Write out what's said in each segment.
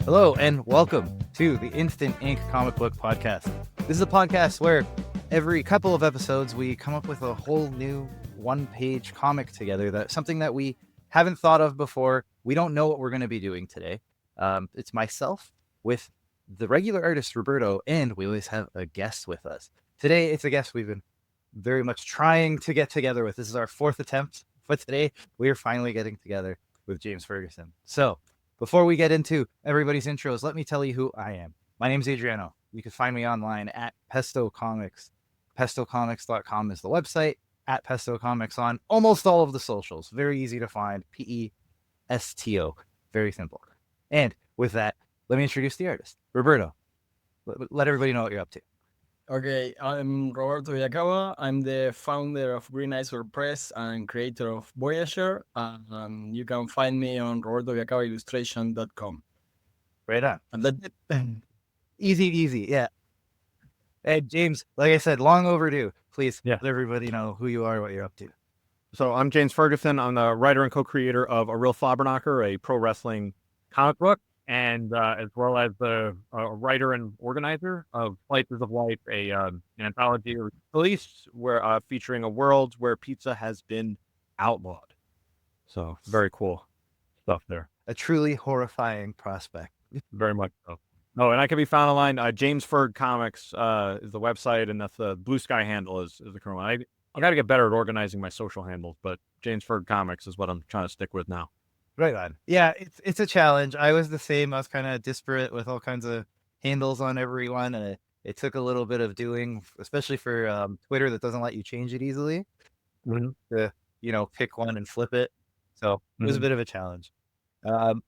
Hello and welcome to the Instant Ink Comic Book Podcast. This is a podcast where every couple of episodes we come up with a whole new one-page comic together. That's something that we haven't thought of before. We don't know what we're going to be doing today. It's myself with the regular artist Roberto, and we always have a guest with us. Today, it's a guest we've been very much trying to get together with. This is our fourth attempt, but today we are finally getting together with James Ferguson. So, before we get into everybody's intros, let me tell you who I am. My name is Adriano. You can find me online at Pesto Comics. PestoComics.com is the website. At Pesto Comics on almost all of the socials. Very easy to find. Pesto. Very simple. And with that, let me introduce the artist. Roberto, let everybody know what you're up to. Okay, I'm Roberto Viacava. I'm the founder of Green Iceberg Press and creator of Voyager. And you can find me on robertovillacavaillustration.com. Right on. And that's it. Easy. Yeah. Hey, James, like I said, long overdue. Please let everybody know who you are, what you're up to. So I'm James Ferguson. I'm the writer and co-creator of A Real Flabberknocker, a pro wrestling comic book, and as well as the writer and organizer of Slices of Life, an anthology release where featuring a world where pizza has been outlawed. So very cool stuff there. A truly horrifying prospect. Very much so. Oh, and I can be found online. James Ferg Comics is the website, and that's the Blue Sky handle is the current one. I got to get better at organizing my social handles, but James Ferg Comics is what I'm trying to stick with now. Right on. Yeah, it's a challenge. I was the same. I was kind of disparate with all kinds of handles on everyone, and it took a little bit of doing, especially for Twitter that doesn't let you change it easily. To pick one and flip it. So it was a bit of a challenge. Yeah. All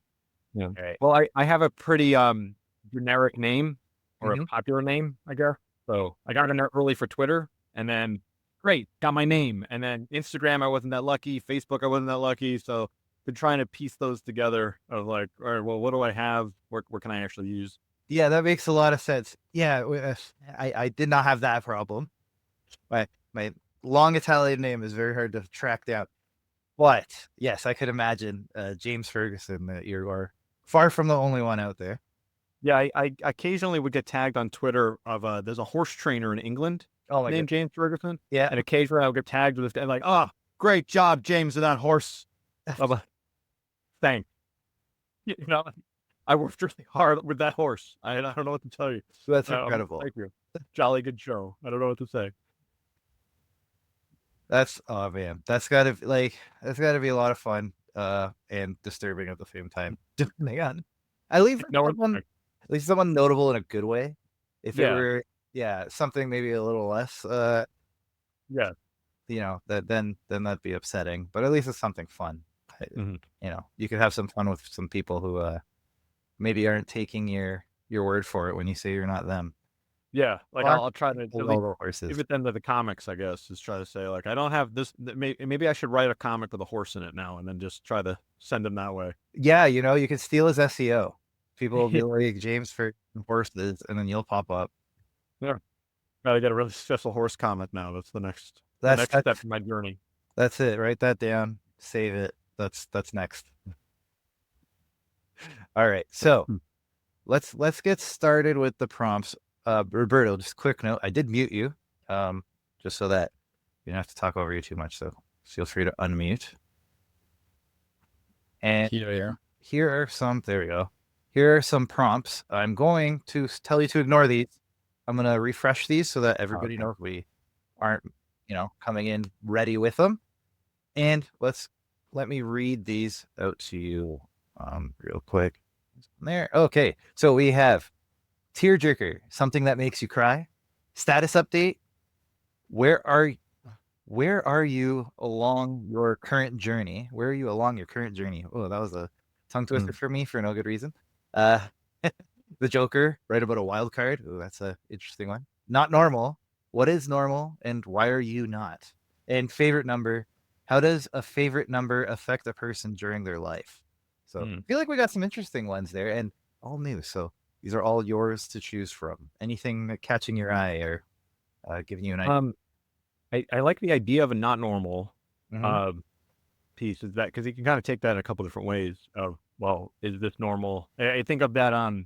right. Well, I have a pretty generic name or a popular name, I guess. So I got it early for Twitter, and then great, got my name. And then Instagram, I wasn't that lucky. Facebook, I wasn't that lucky. So been trying to piece those together of like, all right, well, what do I have? Where can I actually use? Yeah, that makes a lot of sense. Yeah, I did not have that problem. My long Italian name is very hard to track down. But yes, I could imagine James Ferguson, that you are far from the only one out there. Yeah, I occasionally would get tagged on Twitter of there's a horse trainer in England named James Ferguson. Yeah. And occasionally I would get tagged with this, like, oh, great job, James, with that horse. Thanks. I worked really hard with that horse. I don't know what to tell you. That's incredible. Thank you. Jolly good show. I don't know what to say. That's gotta be a lot of fun and disturbing at the same time. Depending on at least someone notable in a good way. If it were something maybe a little less then that'd be upsetting. But at least it's something fun. You could have some fun with some people who maybe aren't taking your word for it when you say you're not them. Yeah, like I'll try to horses. give it then to the comics, I guess, is try to say, like, I don't have this. Maybe I should write a comic with a horse in it now, and then just try to send them that way. Yeah, you can steal his SEO. People will be like James for horses, and then you'll pop up. Yeah, gotta get a really special horse comic now. That's the next step in my journey. That's it. Write that down. Save it. That's next. All right, so let's get started with the prompts. Roberto, just a quick note. I did mute you, just so that you don't have to talk over you too much. So feel free to unmute. And here are some. There we go. Here are some prompts. I'm going to tell you to ignore these. I'm going to refresh these so that everybody knows we aren't, coming in ready with them. And let me read these out to you, real quick. There. Okay. So we have tearjerker, something that makes you cry. Status update. Where are you along your current journey? Where are you along your current journey? Oh, that was a tongue twister for me for no good reason. The Joker, right about a wild card. Oh, that's an interesting one. Not normal. What is normal and why are you not? And favorite number. How does a favorite number affect a person during their life? So I feel like we got some interesting ones there and all new. So these are all yours to choose from. Anything catching your eye or giving you an idea? I like the idea of a not normal. piece is that because you can kind of take that in a couple different ways of, well, is this normal? I think of that on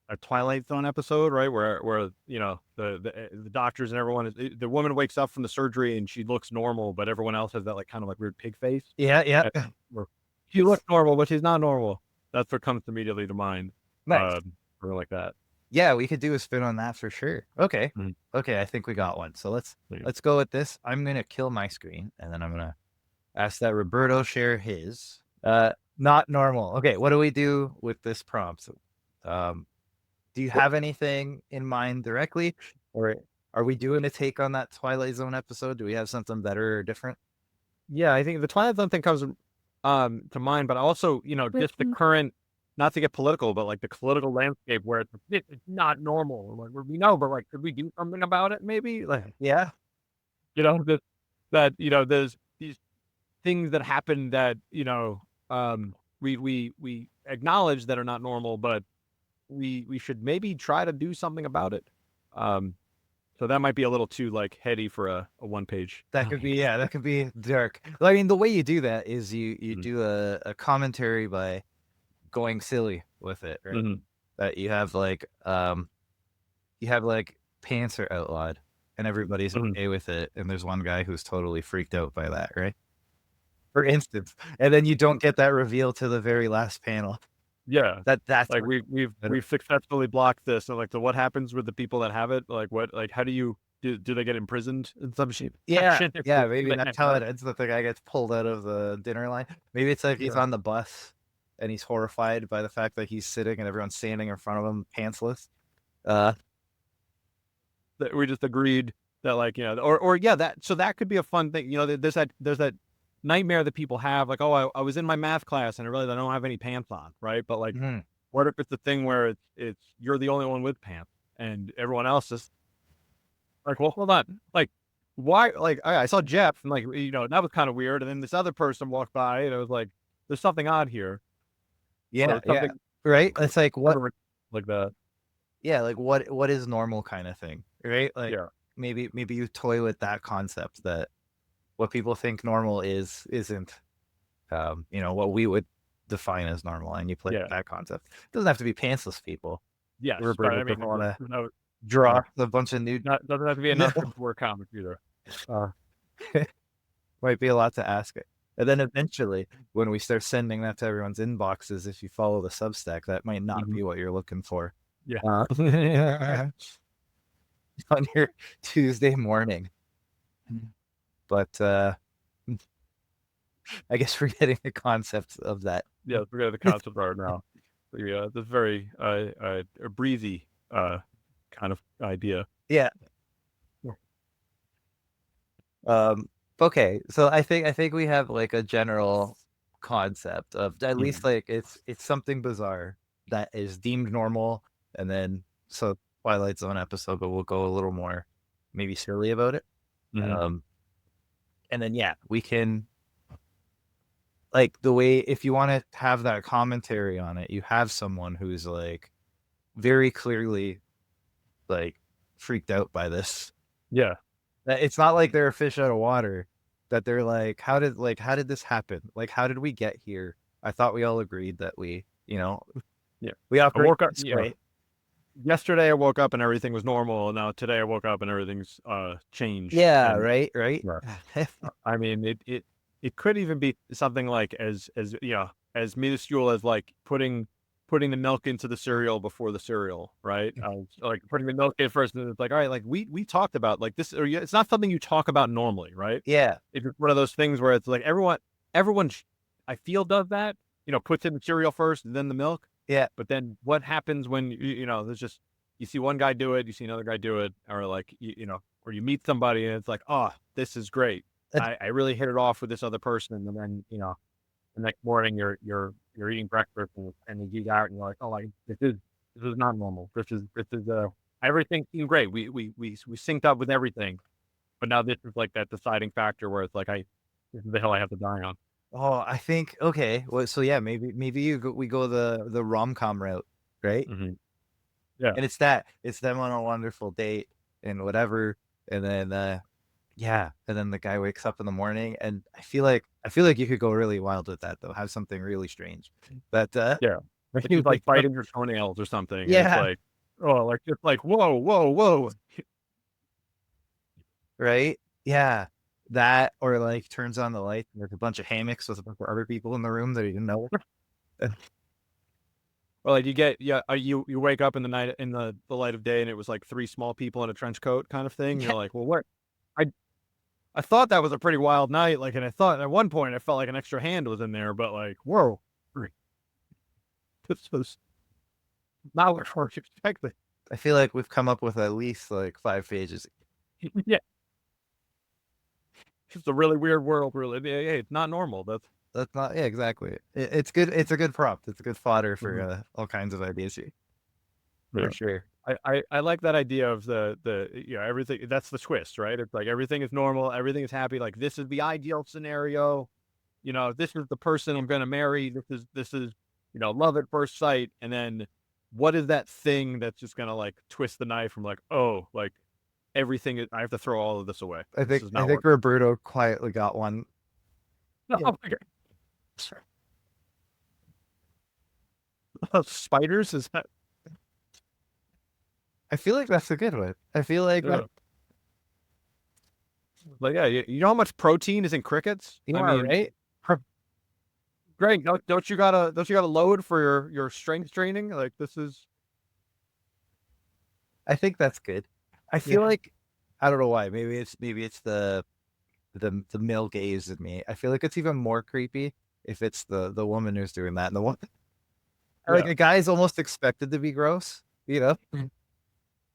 a Twilight Zone episode, right? Where you know the doctors and everyone the woman wakes up from the surgery and she looks normal, but everyone else has that like kind of like weird pig face. Yeah. Where she looks normal, but she's not normal. That's what comes immediately to mind. Nice. Or like that. Yeah, we could do a spin on that for sure. Okay. Mhm. Okay, I think we got one. So let's Yeah. go with this. I'm gonna kill my screen, and then I'm gonna ask that Roberto share his. Not normal. Okay, what do we do with this prompt? Do you have anything in mind directly, or are we doing a take on that Twilight Zone episode? Do we have something better or different? Yeah, I think the Twilight Zone thing comes to mind, but also, you know, just the current, not to get political, but like the political landscape where it's not normal. Like we know, but like, could we do something about it? Maybe, like, Yeah. you know, that you know, there's these things that happen that you know, we acknowledge that are not normal, but we should maybe try to do something about it. So that might be a little too like heady for a 1-page. That could be, yeah, that could be dark. I mean, the way you do that is you Mhm. do a commentary by going silly with it, right? Mhm. That you have like pants are outlawed and everybody's Mhm. okay with it, and there's one guy who's totally freaked out by that, right? For instance, and then you don't get that reveal to the very last panel. Yeah, That's like what- we've successfully blocked this. So like, so what happens with the people that have it? Like, what, like, how do you do they get imprisoned in some shape? yeah, Shit, yeah, if maybe they that's can't how hurt. it ends. That the guy gets pulled out of the dinner line. Maybe it's like he's Yeah. on the bus and he's horrified by the fact that he's sitting and everyone's standing in front of him pantsless. That we just agreed that, like, you know, or yeah, that, so that could be a fun thing. You know, there's that nightmare that people have, like, oh, I was in my math class and I realized I don't have any pants on, right? But like, Mhm. what if it's the thing where it's you're the only one with pants and everyone else is like, well, hold on, like, why? Like, I saw Jeff and like, you know, that was kind of weird, and then this other person walked by and it was like, there's something odd here. Yeah, Or something right. It's like what? like that. Yeah, like what is normal kind of thing, right? Like Yeah. maybe you toy with that concept that what people think normal isn't, you know, what we would define as normal, and you play Yeah. with that concept. It doesn't have to be pantsless people. Yes, but Roberto I mean, doesn't want to no, draw a bunch of nude. doesn't have to be a No. non-word comic either. Might be a lot to ask it. And then eventually, when we start sending that to everyone's inboxes, if you follow the Substack, that might not Mhm. be what you're looking for. Yeah. On your Tuesday morning. But I guess we're getting the concept of that. Yeah, forget the concept art now. Yeah, this very a breezy kind of idea. Yeah. Okay, so I think we have like a general concept of at least like it's something bizarre that is deemed normal, and then so Twilight Zone episode, but we'll go a little more maybe silly about it. Mhm. And then yeah, we can like the way if you want to have that commentary on it, you have someone who's like very clearly like freaked out by this. Yeah. It's not like they're a fish out of water, that they're like, how did this happen? Like, how did we get here? I thought we all agreed that we, you know, Yeah. we operate woke up- this yeah. way. Yesterday I woke up and everything was normal, and now today I woke up and everything's changed. Yeah, And, right. I mean, it could even be something like as you know, as minuscule as like putting the milk into the cereal before the cereal, right? Like putting the milk in first, and it's like, all right, like we talked about like this, or it's not something you talk about normally, right? Yeah, It's one of those things where it's like everyone, I feel does that, you know, puts in the cereal first and then the milk. yeah. But then what happens when you know, there's just, you see one guy do it, you see another guy do it, or like you know, or you meet somebody and it's like, oh, this is great. I really hit it off with this other person, and then you know, the next morning you're eating breakfast and you get out and you're like, oh, like this is not normal. This is everything seemed great. We synced up with everything, but now this is like that deciding factor where it's like this is the hill I have to die on. Oh, I think okay. Well, so yeah, maybe we go the rom-com route, right? Mm-hmm. Yeah. And it's them on a wonderful date and whatever, and then Yeah, and then the guy wakes up in the morning, and I feel like you could go really wild with that though. Have something really strange. But Yeah. Like you he's like wake up, biting your toenails or something. And it's yeah, like, oh, like just like, whoa, whoa, whoa. right, yeah, that or like turns on the light and there's a bunch of hammocks with a bunch of other people in the room that he didn't know. Or like you get you wake up in the night in the light of day and it was like three small people in a trench coat kind of thing. Yeah, You're like, well, what? I I thought that was a pretty wild night. Like, and I thought at one point I felt like an extra hand was in there, but like, whoa, this was not what I was expecting. I feel like we've come up with at least like 5 pages. Yeah, it's a really weird world. Really, yeah, it's not normal. That's not, yeah, exactly. It's good. It's a good prompt. It's a good fodder for Mhm. all kinds of ideas here, Yeah. for sure. I like that idea of everything. That's the twist, right? It's like everything is normal, everything is happy. Like this is the ideal scenario. This is the person I'm going to marry. This is love at first sight. And then what is that thing that's just going to like twist the knife from like, oh, like everything I have to throw all of this away. This is I not think working. Roberto quietly got one. No, Yeah. oh my God. Spiders is that? I feel like that's a good one. I feel like Yeah. Like yeah, you know how much protein is in crickets? you I are mean, right. Greg, don't you gotta load for your strength training? Like this is I think that's good. I feel like I don't know why. Maybe it's the male gaze in me. I feel like it's even more creepy if it's the woman who's doing that, and the one like Yeah. a guy's almost expected to be gross.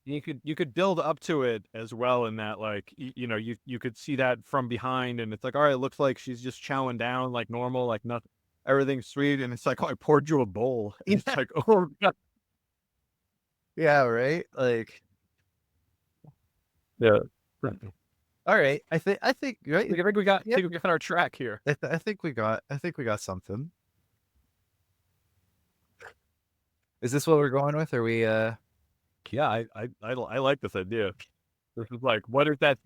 You could build up to it as well in that like you could see that from behind and it's like all right, it looks like she's just chowing down like normal, like nothing, everything's sweet, and it's like, oh, I poured you a bowl. And it's like, oh God. Yeah, right. Like, Yeah. all right. I think right. I think we got Yeah. I think we got our track here. I think we got something. Is this what we're going with? Are we? Yeah, I like this idea. This is like, what is that?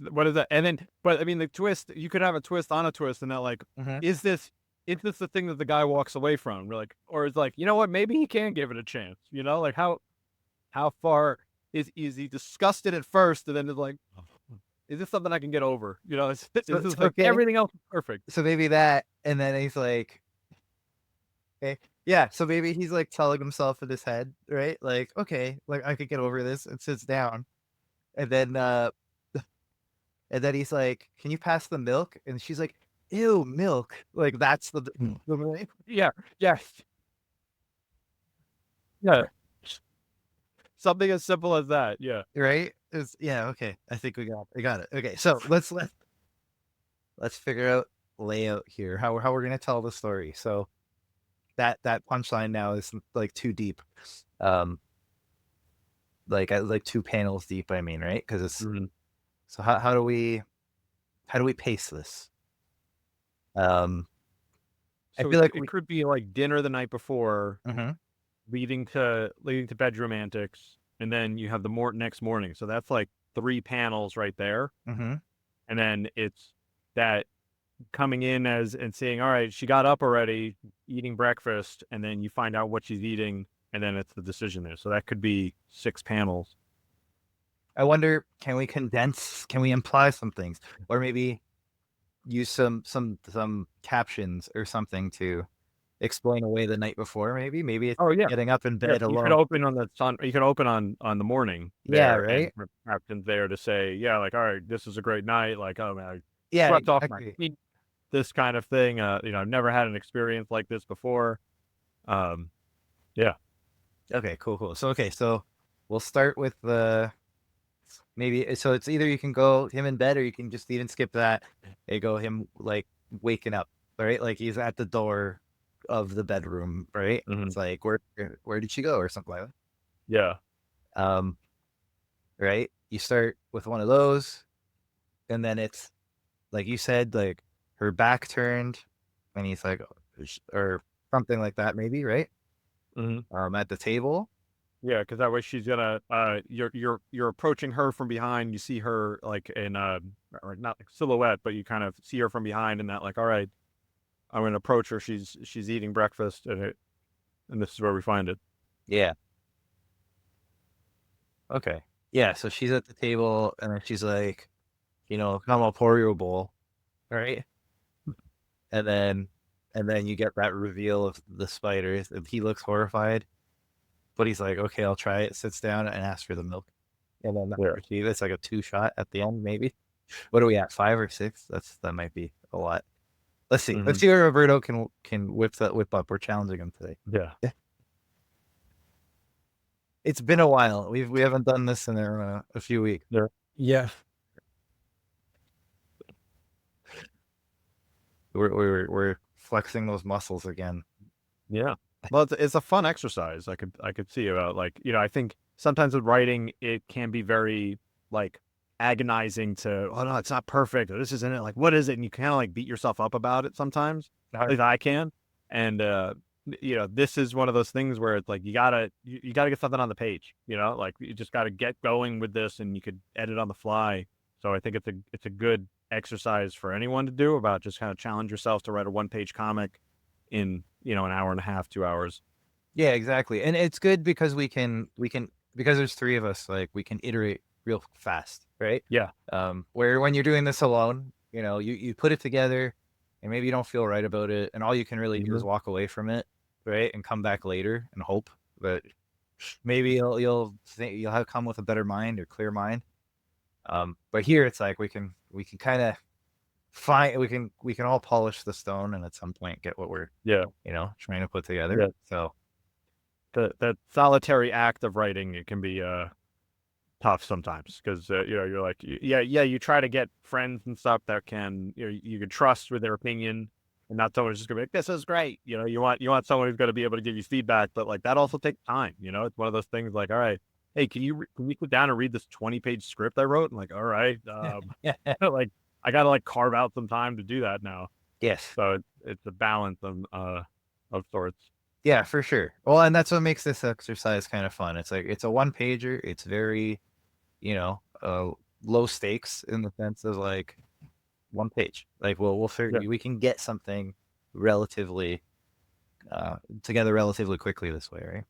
And then, but I mean, the twist, you could have a twist on a twist, and that like, Mhm. is this the thing that the guy walks away from? We're like, or it's like, you know what? Maybe he can give it a chance. Like how far is he disgusted at first, and then it's like, is this something I can get over? Is this it's like okay. everything else is perfect? So maybe that, and then he's like, okay, yeah. So maybe he's like telling himself in his head, right? Like, okay, like I could get over this, and sits down, and then he's like, "Can you pass the milk?" And she's like, "Ew, milk!" Like that's the Yeah, yeah, yeah. Something as simple as that. Yeah. right? Is yeah, okay. I think we got it. Okay, so let's figure out layout here. How we're gonna tell the story. So that punchline now is like too deep. Like 2 panels deep, I mean, right? Because it's Mhm. so how do we pace this? I So feel like it could be like dinner the night before, Mhm, leading to bedroom antics, and then you have the next morning. So that's like 3 panels right there. mhm. And then it's that coming in and saying, all right, she got up already, eating breakfast, and then you find out what she's eating, and then it's the decision there. So that could be 6 panels. I wonder, can we condense? Can we imply some things, or maybe use some captions or something to explain away the night before? Maybe it's Oh yeah. getting up in Yeah, bed you could alone. open on the sun. You could open on the morning Yeah, there, and right. captain's there to say, yeah, like, all right, this is a great night. Like, oh man, I Yeah, swept off my exactly. feet. This kind of thing. I've never had an experience like this before. Yeah. Okay, cool. So we'll start with the maybe. So it's either you can go him in bed, or you can just even skip that and go him like waking up, right? Like he's at the door of the bedroom, right? Mhm. It's like where did she go or something like Yeah. that. Right? You start with one of those, and then it's like you said, like her back turned, and or something like that, maybe, right? Mhm. At the table, Yeah, because that way she's gonna you're approaching her from behind. You see her like in or not like silhouette, but you kind of see her from behind, and that like, all right, I'm gonna approach her. She's eating breakfast, and this is where we find it. Yeah. Okay. Yeah. So she's at the table, and then she's like, come, I'll pour you a bowl, right? And then you get that reveal of the spider, and he looks horrified, but he's like, okay, I'll try it. Sits down and asks for the milk, and then it's like a 2-shot at the end, maybe. What are we at, 5 or 6? That might be a lot. Let's see. Let's see what Roberto can whip up. We're challenging him today. Yeah. It's been a while. We haven't done this in a few weeks. Yeah. We're flexing those muscles again. Yeah. Well, it's a fun exercise. I could see about like, I think sometimes with writing, it can be very like agonizing to, oh no, it's not perfect. Or this isn't it. Like, what is it? And you kind of like beat yourself up about it sometimes. At least I can. And, this is one of those things where it's like, you gotta get something on the page, like you just got to get going with this, and you could edit on the fly. So I think it's a good exercise for anyone to do, about just kind of challenge yourself to write a 1-page comic in, an hour and a half, 2 hours. Yeah, exactly. And it's good because we can because there's 3 of us, like we can iterate real fast, right? Yeah. Where when you're doing this alone, you put it together and maybe you don't feel right about it, and all you can really do is walk away from it, right? And come back later and hope that maybe you'll have come with a better mind or clear mind. But here it's like we can kind of find, we can all polish the stone, and at some point get what we're trying to put together. Yeah. So that solitary act of writing, it can be tough sometimes, because you're like, you try to get friends and stuff that can you can trust with their opinion, and not someone who's just gonna be like, this is great. You want someone who's gonna be able to give you feedback, but like that also takes time. It's one of those things like, all right, hey, can we go down and read this 20-page script I wrote? And like, all right, like I gotta like carve out some time to do that now. yes. So it's a balance of sorts. Yeah, for sure. Well, and that's what makes this exercise kind of fun. It's like it's a 1-pager. It's very, low stakes in the sense of like 1 page. Like we'll figure we can get something relatively together relatively quickly this way, right?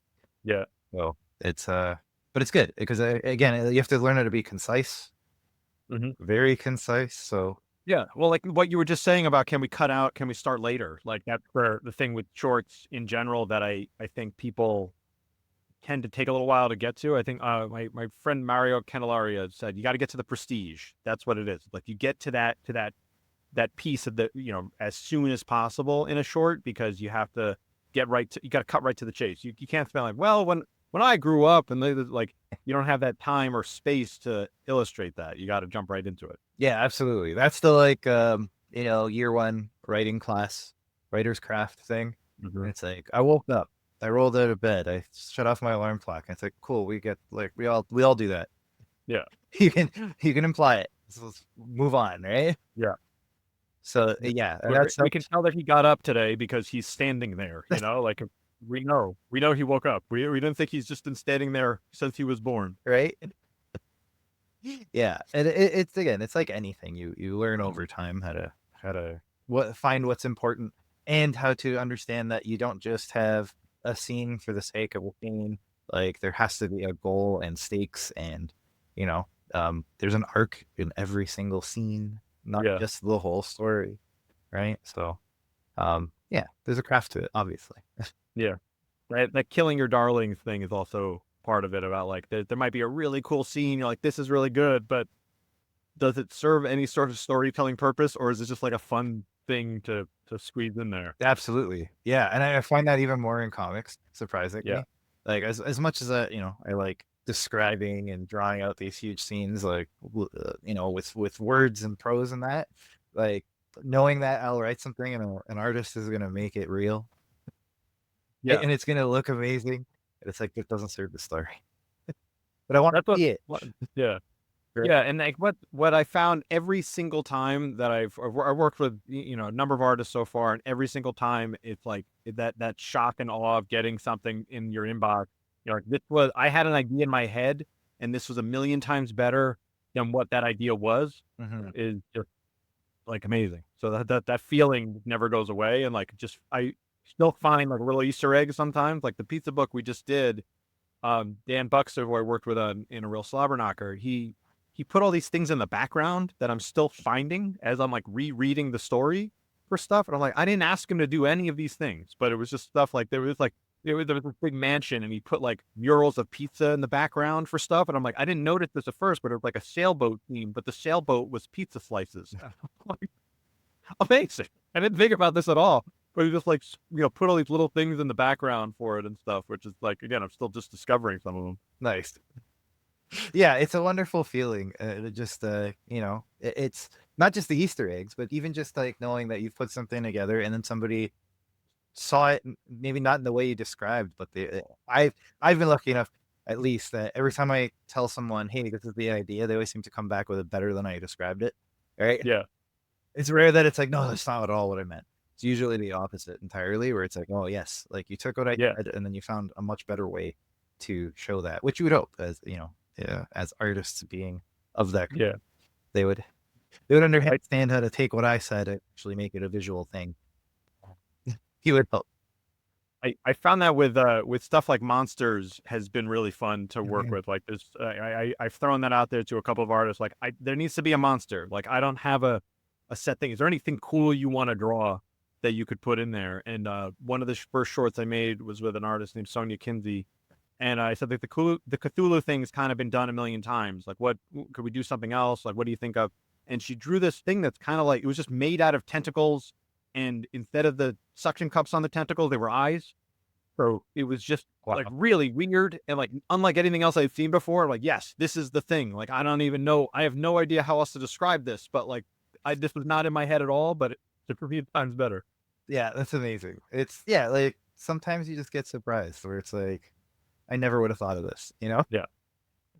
Yeah. So it's but it's good because again, you have to learn how to be concise, very concise. So yeah, well, like what you were just saying about, can we start later? Like that's where the thing with shorts in general that I think people tend to take a little while to get to. I think my friend Mario Candelaria said, you got to get to the prestige. That's what it is. Like you get to that piece of the, as soon as possible in a short, because you have to you got to cut right to the chase. You can't spend like, well, when I grew up, and like, you don't have that time or space to illustrate that. You got to jump right into it. Yeah, absolutely. That's the like year 1 writing class, writer's craft thing. It's like I woke up, I rolled out of bed, I shut off my alarm clock. And it's like, cool, we get like we all do that. Yeah. You can imply it. So let's move on, right? Yeah. So yeah, we can tell that he got up today because he's standing there. Like we know he woke up. We don't think he's just been standing there since he was born, right? Yeah, and it's again, it's like anything. You learn over time how to find what's important, and how to understand that you don't just have a scene for the sake of a scene. Like there has to be a goal and stakes, and there's an arc in every single scene, not just the whole story, right? So, there's a craft to it, obviously. Yeah, right. That killing your darlings thing is also part of it, about like there might be a really cool scene, you're like, this is really good, but does it serve any sort of storytelling purpose, or is it just like a fun thing to squeeze in there? Absolutely. Yeah, and I find that even more in comics, surprisingly. Like as much as I like describing and drawing out these huge scenes, like with words and prose and that, like knowing that I'll write something and an artist is going to make it real. Yeah, and it's going to look amazing. It's like, it doesn't serve the story. But I want to see it. Yeah. Right. Yeah, and like what I found every single time that I've worked with a number of artists so far, and every single time it's like that shock and awe of getting something in your inbox Like this was, I had an idea in my head, and this was a million times better than what that idea was. Is just like amazing. So that feeling never goes away, and like just I still find like little Easter eggs sometimes. Like the pizza book we just did, Dan Buxter, who I worked with in a real slobber knocker, he put all these things in the background that I'm still finding as I'm like rereading the story for stuff, and I'm like, I didn't ask him to do any of these things, but it was just stuff like there was this big mansion, and he put like murals of pizza in the background for stuff, and I'm like, I didn't notice this at first, but it was like a sailboat theme, but the sailboat was pizza slices. Like, amazing. I didn't think about this at all. But he just like, put all these little things in the background for it and stuff, which is like, again, I'm still just discovering some of them. Nice. Yeah, it's a wonderful feeling. Just it's not just the Easter eggs, but even just like knowing that you've put something together and then somebody saw it, maybe not in the way you described, but I've been lucky enough, at least, that every time I tell someone, hey, this is the idea, they always seem to come back with it better than I described it. Right? Yeah. It's rare that it's like, no, that's not at all what I meant. It's usually the opposite entirely, where it's like, oh yes, like you took what I said and then you found a much better way to show that, which you would hope, as as artists being of that, they would understand how to take what I said and actually make it a visual thing. You would hope. I found that with stuff like monsters has been really fun to work with. Like this, I've thrown that out there to a couple of artists. Like there needs to be a monster. Like I don't have a set thing. Is there anything cool you want to draw that you could put in there? And one of the first shorts I made was with an artist named Sonia Kinsey. And I said that the Cthulhu thing has kind of been done a million times. Like, what could we do something else? Like, what do you think of? And she drew this thing that's kind of like, it was just made out of tentacles. And instead of the suction cups on the tentacles, they were eyes. So it was just like really weird and like unlike anything else I've seen before. Like, yes, this is the thing. Like, I don't even know. I have no idea how else to describe this, but like, this was not in my head at all, but it's a few times better. Yeah, that's amazing. It's like sometimes you just get surprised where it's like, I never would have thought of this, Yeah.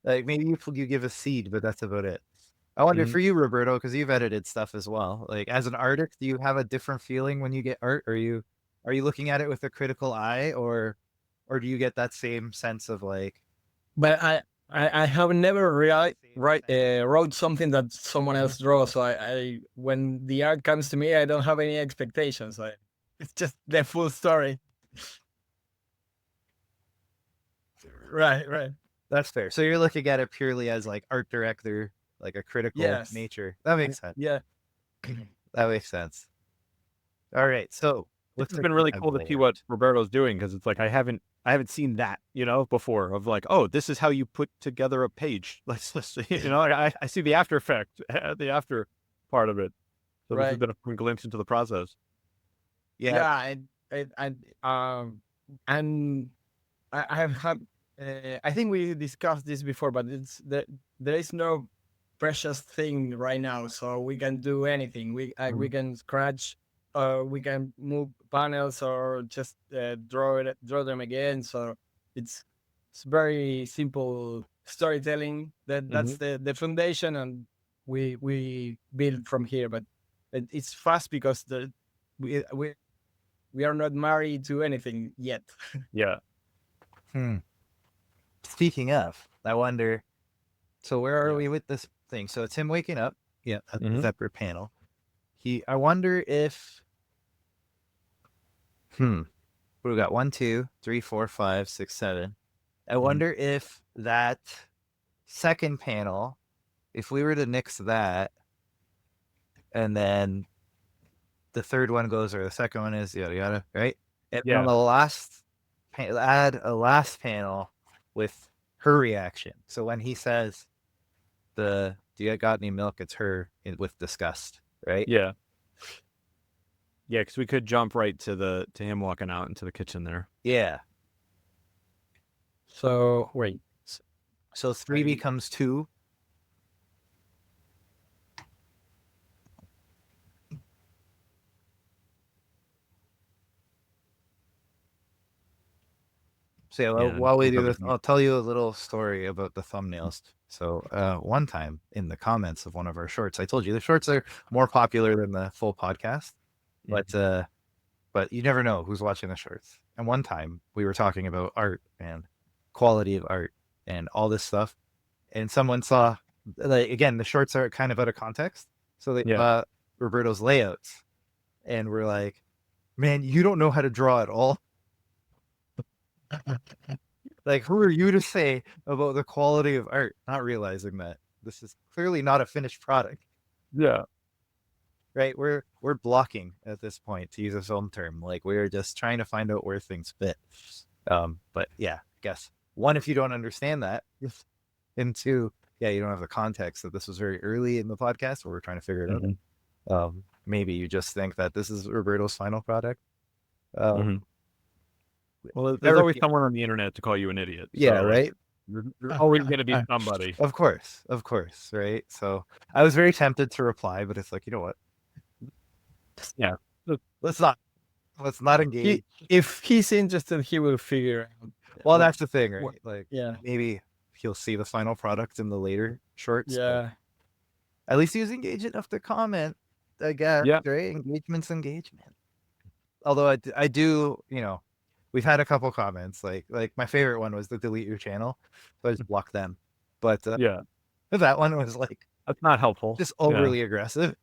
Like maybe you give a seed, but that's about it. I wonder for you, Roberto, because you've edited stuff as well. Like as an artist, do you have a different feeling when you get art? Are you looking at it with a critical eye, or do you get that same sense of like? But I have never wrote something that someone else draws. So I when the art comes to me, I don't have any expectations. It's just the full story. Right. That's fair. So you're looking at it purely as like art director, like a critical nature. That makes sense. Yeah. That makes sense. All right. So it's been really cool to see what Roberto's doing, because it's like I haven't seen that, before, of like, oh, this is how you put together a page. Let's see, I see the after effect, the after part of it. So this has been a fun glimpse into the process. Yeah. And I have had. I think we discussed this before, but there is no precious thing right now, so we can do anything. We can scratch, we can move panels, or just draw them again. So it's very simple storytelling. That's the foundation, and we build from here. But it's fast because we are not married to anything yet. Yeah. Speaking of, I wonder, so where are we with this thing? So it's him waking up. Yeah, a separate panel. I wonder if, we got 1, 2, 3, 4, 5, 6, 7. I wonder if that second panel, if we were to nix that, and then the third one goes, or the second one is yada yada, right? And on the last, add a last panel with her reaction. So when he says do you got any milk? It's her with disgust, right? Yeah. Yeah, because we could jump right to him walking out into the kitchen there. Yeah. So wait. So 3 becomes 2. So while we do this, I'll tell you a little story about the thumbnails. So one time in the comments of one of our shorts, I told you the shorts are more popular than the full podcast, but you never know who's watching the shorts. And one time we were talking about art, and quality of art and all this stuff. And someone saw, like, again, the shorts are kind of out of context. So they saw Roberto's layouts and were like, man, you don't know how to draw at all. Like, who are you to say about the quality of art? Not realizing that this is clearly not a finished product. Yeah. Right? We're blocking at this point, to use a film term. Like, we're just trying to find out where things fit. But yeah, I guess one, if you don't understand that, and two, yeah, you don't have the context that this was very early in the podcast where we're trying to figure it out. Maybe you just think that this is Roberto's final product. Well, there's always someone on the internet to call you an idiot. Yeah, so, right. There's always going to be somebody. Of course, right? So I was very tempted to reply, but it's like, you know what? Yeah, let's not engage. If he's interested, he will figure out. Well, that's the thing, right? Like, yeah, maybe he'll see the final product in the later shorts. Yeah. At least he was engaged enough to comment, I guess. Yeah. Right? Engagement. Although I do, we've had a couple comments. Like my favorite one was to delete your channel, so I just blocked them. But that one was like, that's not helpful. Just overly aggressive.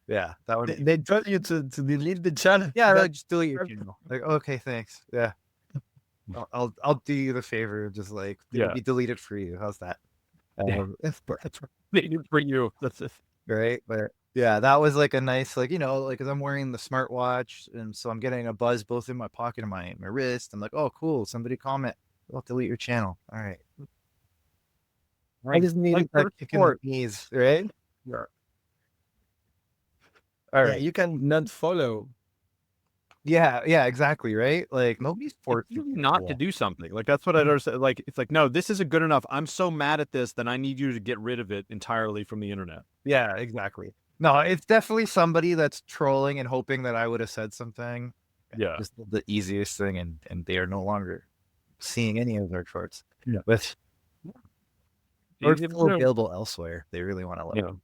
Yeah, that one. They told you to delete the channel. Yeah, like, just delete your channel. Like, okay, thanks. Yeah, I'll do you the favor of just like be deleted for you. How's that? That's for you. That's it. Right, but yeah, that was like a nice, like, like, because I'm wearing the smartwatch, and so I'm getting a buzz both in my pocket and my wrist. I'm like, oh, cool. Somebody comment. I'll delete your channel. All right. I just needed that kick in the knees, right? Yeah. All right. You can not follow. Yeah, exactly, right? Like, nobody's forced not to do something. Like, that's what I understand. Like, it's like, no, this isn't good enough. I'm so mad at this that I need you to get rid of it entirely from the internet. Yeah, exactly. No, it's definitely somebody that's trolling and hoping that I would have said something. Yeah. Just the easiest thing, and they are no longer seeing any of their shorts. Yeah. But or still available elsewhere. They really want to let them.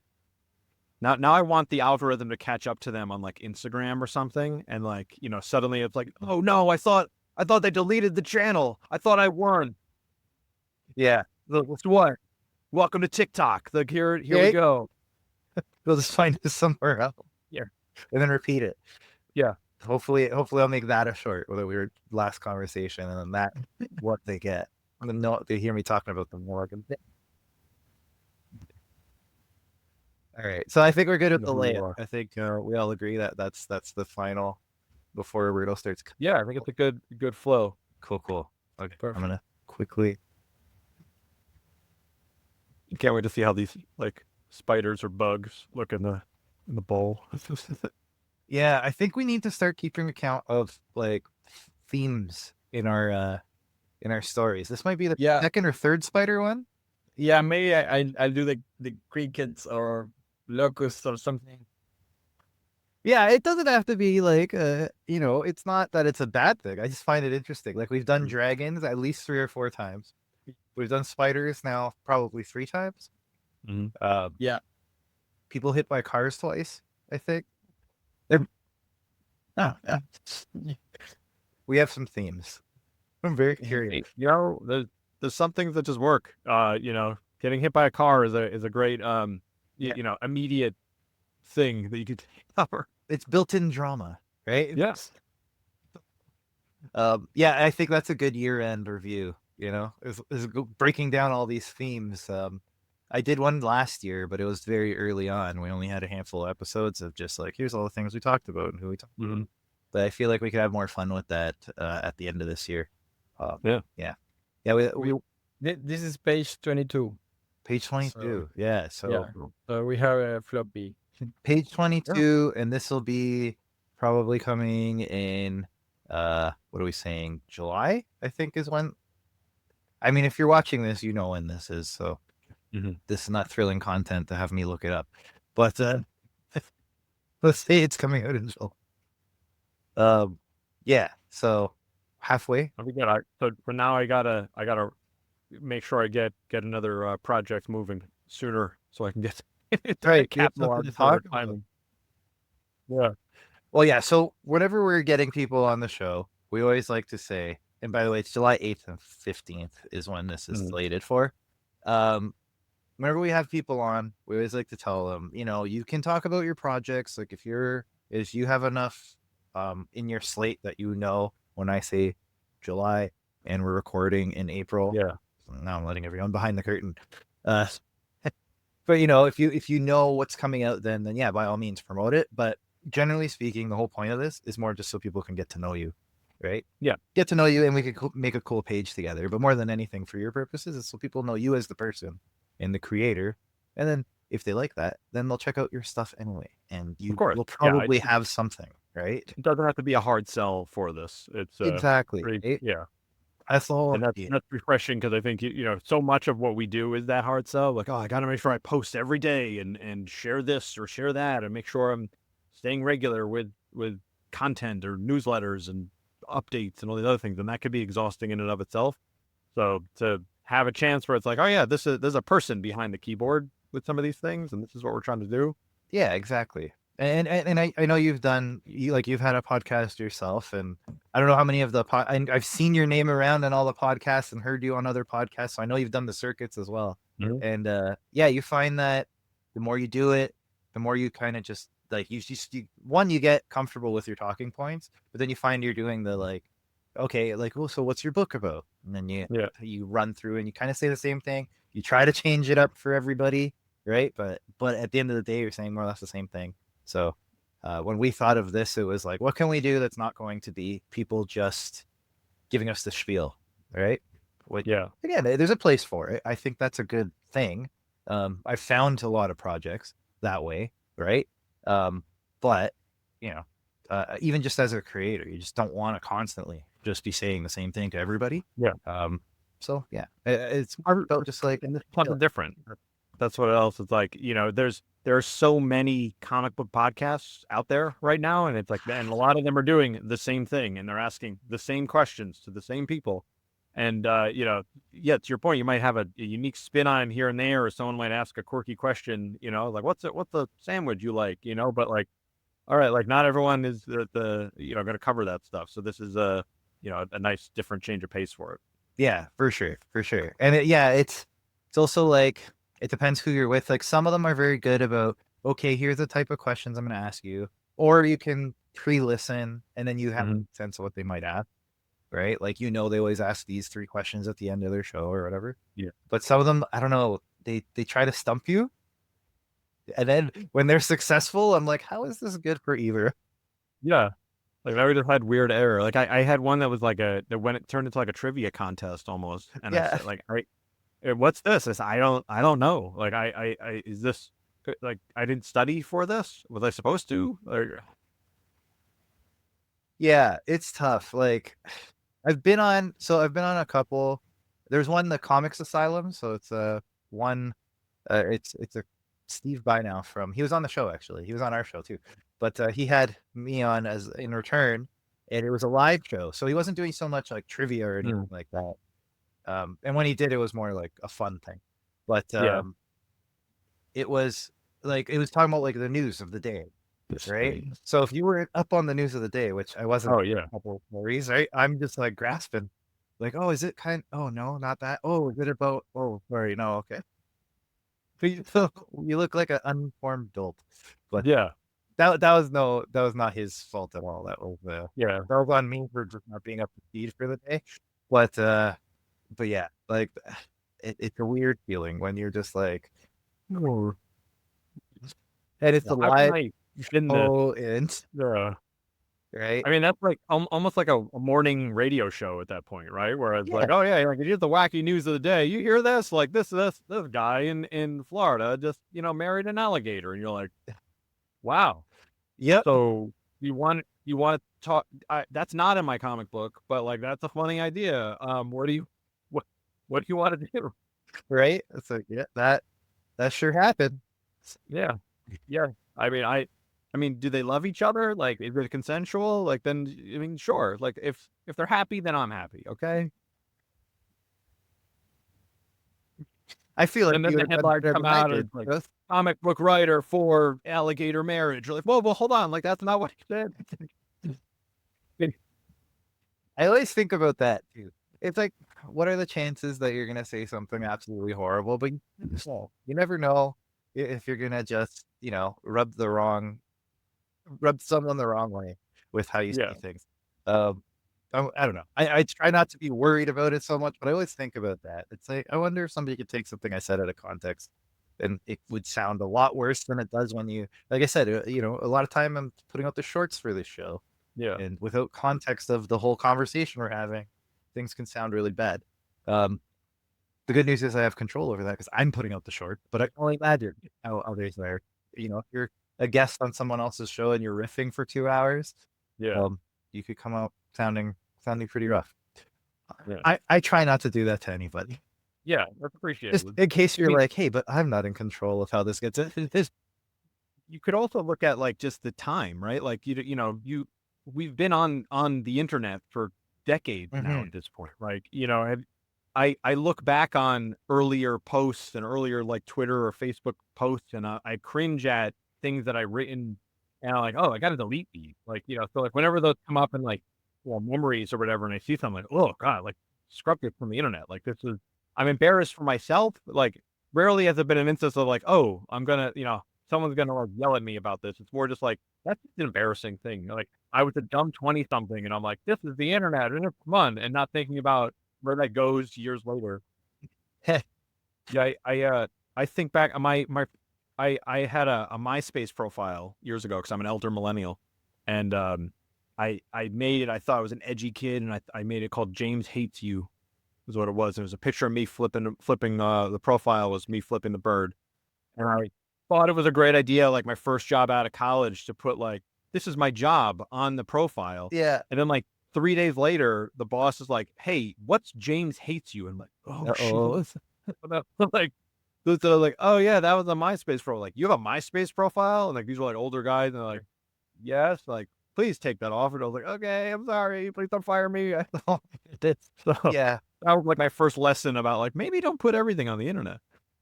Now I want the algorithm to catch up to them on like Instagram or something, and like, suddenly it's like, oh no, I thought they deleted the channel. I thought I won. Yeah. What's what? Welcome to TikTok. Like, here we go. We'll just find it somewhere else. Yeah. And then repeat it. Yeah. Hopefully I'll make that a short, whether we were last conversation, and then that what they get. And then they hear me talking about them more. All right, so I think we're good with the layout. I think we all agree that that's the final before Roberto starts. Yeah, I think it's a good flow. Cool. Okay, perfect. I'm gonna quickly. Can't wait to see how these like spiders or bugs look in the bowl. Yeah, I think we need to start keeping account of like themes in our stories. This might be the second or third spider one. Yeah, maybe I'll do the crickets or locusts or something. Yeah, it doesn't have to be like it's not that it's a bad thing. I just find it interesting. Like, we've done dragons at least 3 or 4 times. We've done spiders now probably 3 times. Yeah. People hit by cars twice, I think. We have some themes. I'm very curious. There's some things that just work. Getting hit by a car is a great immediate thing that you could cover. It's built-in drama, right? Yes. I think that's a good year-end review. Is breaking down all these themes. I did one last year, but it was very early on. We only had a handful of episodes of just like, here's all the things we talked about and who we talked about. But I feel like we could have more fun with that at the end of this year. This is page 22. Page 22. So we have a floppy. Page 22, and this will be probably coming in, what are we saying? July, I think, is when. I mean, if you're watching this, you know when this is. So this is not thrilling content to have me look it up. But let's say it's coming out in July. So halfway. So for now, I gotta make sure I get another project moving sooner so I can get capital on timing. Yeah. Well, yeah. So whenever we're getting people on the show, we always like to say, and by the way, it's July 8th and 15th is when this is Mhm. slated for. Whenever we have people on, we always like to tell them, you can talk about your projects. Like if you have enough in your slate that when I say July and we're recording in April. Yeah. Now I'm letting everyone behind the curtain. But if you know what's coming out, then yeah, by all means promote it. But generally speaking, the whole point of this is more just so people can get to know you, right? Yeah. Get to know you, and we could make a cool page together. But more than anything, for your purposes, is so people know you as the person and the creator. And then if they like that, then they'll check out your stuff anyway, and you Of course. will Yeah, probably have something, right? it doesn't have to be a hard sell for this. It's Exactly. pretty, Right? yeah. That's the whole And idea. that's refreshing because I think so much of what we do is that hard sell. Like, oh, I got to make sure I post every day and share this or share that, and make sure I'm staying regular with content or newsletters and updates and all these other things, and that could be exhausting in and of itself. So to have a chance where it's like, oh yeah, there's a person behind the keyboard with some of these things, and this is what we're trying to do. Yeah, exactly. And I know you've had a podcast yourself, and I don't know how many of I've seen your name around on all the podcasts and heard you on other podcasts, so I know you've done the circuits as well. Mhm. And yeah, you find that the more you do it, the more you kind of just like you get comfortable with your talking points, but then you find you're doing the like, okay, like, oh, so what's your book about? And then you run through and you kind of say the same thing. You try to change it up for everybody, right? But at the end of the day, you're saying more or less the same thing. So when we thought of this, it was like, what can we do that's not going to be people just giving us the spiel, right? Again, there's a place for it. I think that's a good thing. I've found a lot of projects that way, right? But even just as a creator, you just don't want to constantly just be saying the same thing to everybody. Yeah. So yeah, it's felt just like something different. That's what else it's like. There are so many comic book podcasts out there right now, and it's like, and a lot of them are doing the same thing, and they're asking the same questions to the same people. And to your point, you might have a unique spin on here and there, or someone might ask a quirky question. Like what's the sandwich you like? But like, all right, like not everyone is going to cover that stuff. So this is a nice different change of pace for it. Yeah, for sure. And it's also like, it depends who you're with. Like some of them are very good about, okay, here's the type of questions I'm going to ask you, or you can pre-listen and then you have a sense of what they might ask, right? Like, they always ask these 3 questions at the end of their show or whatever. Yeah. But some of them, I don't know, they try to stump you. And then when they're successful, I'm like, how is this good for either? Yeah. Like I just had weird error. Like I had one that was like when it turned into like a trivia contest almost. And I said like, all right, what's this? I said, I don't know. Like I is this like I didn't study for this? Was I supposed to? Yeah, it's tough. Like I've been on a couple. There's one, the Comics Asylum. So it's it's a Steve Bynow he was on the show, actually. He was on our show too. But he had me on as in return, and it was a live show. So he wasn't doing so much like trivia or anything like that. And when he did, it was more like a fun thing. But it was talking about like the news of the day, right? So if you were up on the news of the day, which I wasn't, a couple worries, right? I'm just like grasping, like, oh, is it oh no, not that. Oh, is it about? Oh, sorry, no, okay. So you look like an uninformed dolt. But yeah, that was not his fault at all. That was that was on me for just not being up to speed for the day. But yeah, like it's a weird feeling when you're just like, and it's a live show, right? I mean, that's like almost like a morning radio show at that point, right? Where it's like, oh yeah, like here's the wacky news of the day. You hear this? Like this guy in Florida just married an alligator, and you're like, wow. Yep. So you want to talk? That's not in my comic book, but like that's a funny idea. What do you want to do? Right? It's like, yeah, that sure happened. Yeah. I mean, do they love each other? Like, is it consensual? Like, then, I mean, sure. Like, if they're happy, then I'm happy. Okay. I feel like and then the headline come out and like comic book writer for alligator marriage. You're like, whoa, hold on. Like, that's not what he said. I always think about that too. It's like, what are the chances that you're gonna say something absolutely horrible? But you never know if you're gonna just, rub someone the wrong way with how you Yeah. say things. Um, I don't know. I try not to be worried about it so much, but I always think about that. It's like, I wonder if somebody could take something I said out of context and it would sound a lot worse than it does when like I said, a lot of time I'm putting out the shorts for this show. Yeah. And without context of the whole conversation we're having, things can sound really bad. The good news is I have control over that because I'm putting out the short, but I can only imagine how others are. If you're a guest on someone else's show and you're riffing for 2 hours, Yeah. you could come out sounding pretty rough. Yeah. I try not to do that to anybody. Yeah. That's appreciated. Just in case you're mean- like, hey, but I'm not in control of how this gets. You could also look at like just the time, right? Like we've been on the internet for decades now at this point, right? I look back on earlier posts and earlier like Twitter or Facebook posts, and I cringe at things that I've written, and I'm like, oh, I got to delete these. Like, so like whenever those come up in like, memories or whatever, and I see something like, oh God, like scrub it from the internet. Like I'm embarrassed for myself. Like rarely has it been an instance of like, oh, I'm gonna, someone's gonna like yell at me about this. It's more just like, that's just an embarrassing thing. Like I was a dumb 20 something, and I'm like, this is the internet, and it's fun, and not thinking about where that goes years later. Yeah, I think back on I had a MySpace profile years ago because I'm an elder millennial, and I made it. I thought I was an edgy kid, and I made it called James Hates You, was what it was. It was a picture of me flipping the profile was me flipping the bird, and I thought it was a great idea, like my first job out of college, to put like, this is my job on the profile. Yeah. And then like 3 days later, the boss is like, hey, what's James Hates You? And I'm like, oh shit. Like, they're like, oh yeah, that was a MySpace profile. Like, you have a MySpace profile? And like, these were like older guys, and they're like, yes, like, please take that off. And I was like, okay, I'm sorry, please don't fire me. So Yeah. that was like my first lesson about like, maybe don't put everything on the internet.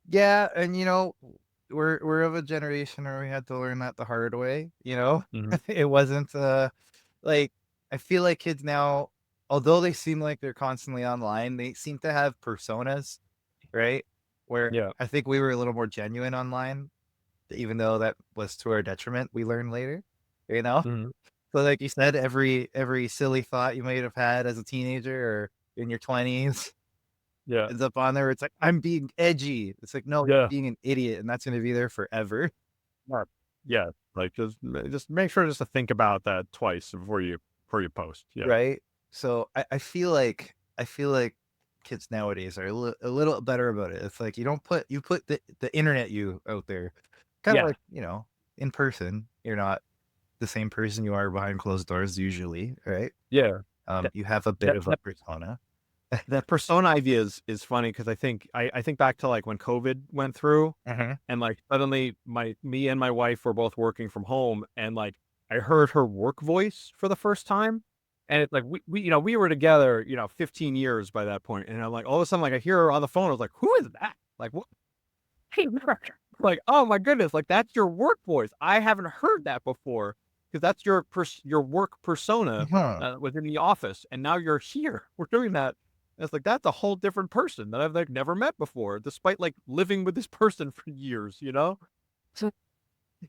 Yeah, and we're of a generation where we had to learn that the hard way, It wasn't like, I feel like kids now, although they seem like they're constantly online, they seem to have personas, right? Where I think we were a little more genuine online, even though that was to our detriment, we learned later, So like you said, every silly thought you might have had as a teenager or in your 20s ends up on there. It's like, I'm being edgy. It's like, no, you're being an idiot, and that's going to be there forever. Yeah, like just make sure just to think about that twice before you post. Yeah, right. So I feel like kids nowadays are a little better about it. It's like, you put the internet you out there, kind of like, in person. You're not the same person you are behind closed doors usually, right? Yeah. You have a bit of a persona. That persona idea is funny because I think back to like when COVID went through, and like suddenly me and my wife were both working from home, and like I heard her work voice for the first time, and it's like we were together 15 years by that point, and I'm like, all of a sudden, like I hear her on the phone. I was like, who is that? Like, what? Hey, like, oh my goodness, like that's your work voice. I haven't heard that before, because that's your work persona within the office, and now you're here. We're doing that. And it's like, that's a whole different person that I've like never met before, despite like living with this person for years, So,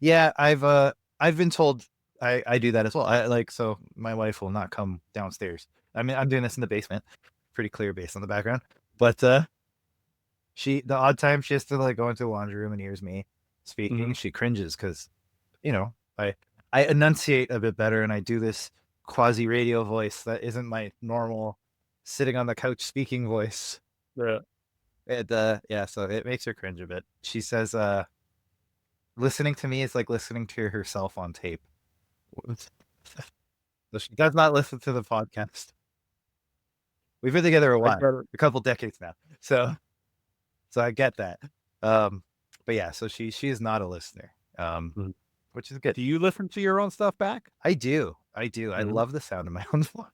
yeah, I've been told I do that as well. So my wife will not come downstairs. I mean, I'm doing this in the basement, pretty clear based on the background. But the odd time she has to like go into the laundry room and hears me speaking, she cringes because, I enunciate a bit better, and I do this quasi radio voice that isn't my normal sitting on the couch speaking voice. Yeah. And so it makes her cringe a bit. She says, listening to me is like listening to herself on tape. So she does not listen to the podcast. We've been together a while, a couple decades now. So I get that. But yeah, so she is not a listener. Which is good. Do you listen to your own stuff back? I do. I love the sound of my own voice.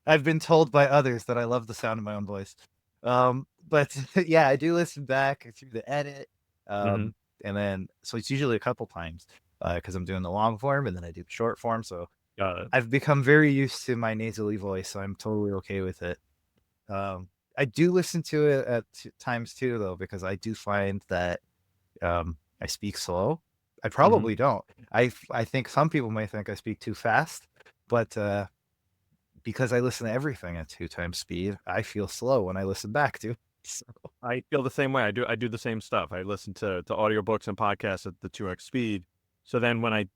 I've been told by others that I love the sound of my own voice. But yeah, I do listen back through the edit. And then, so it's usually a couple times because I'm doing the long form and then I do the short form. So I've become very used to my nasally voice, so I'm totally okay with it. I do listen to it at times too, though, because I do find that I speak slow. I probably don't. I think some people might think I speak too fast, but because I listen to everything at 2 times speed, I feel slow when I listen back to. So, I feel the same way. I do the same stuff. I listen to audiobooks and podcasts at the 2x speed. So then when I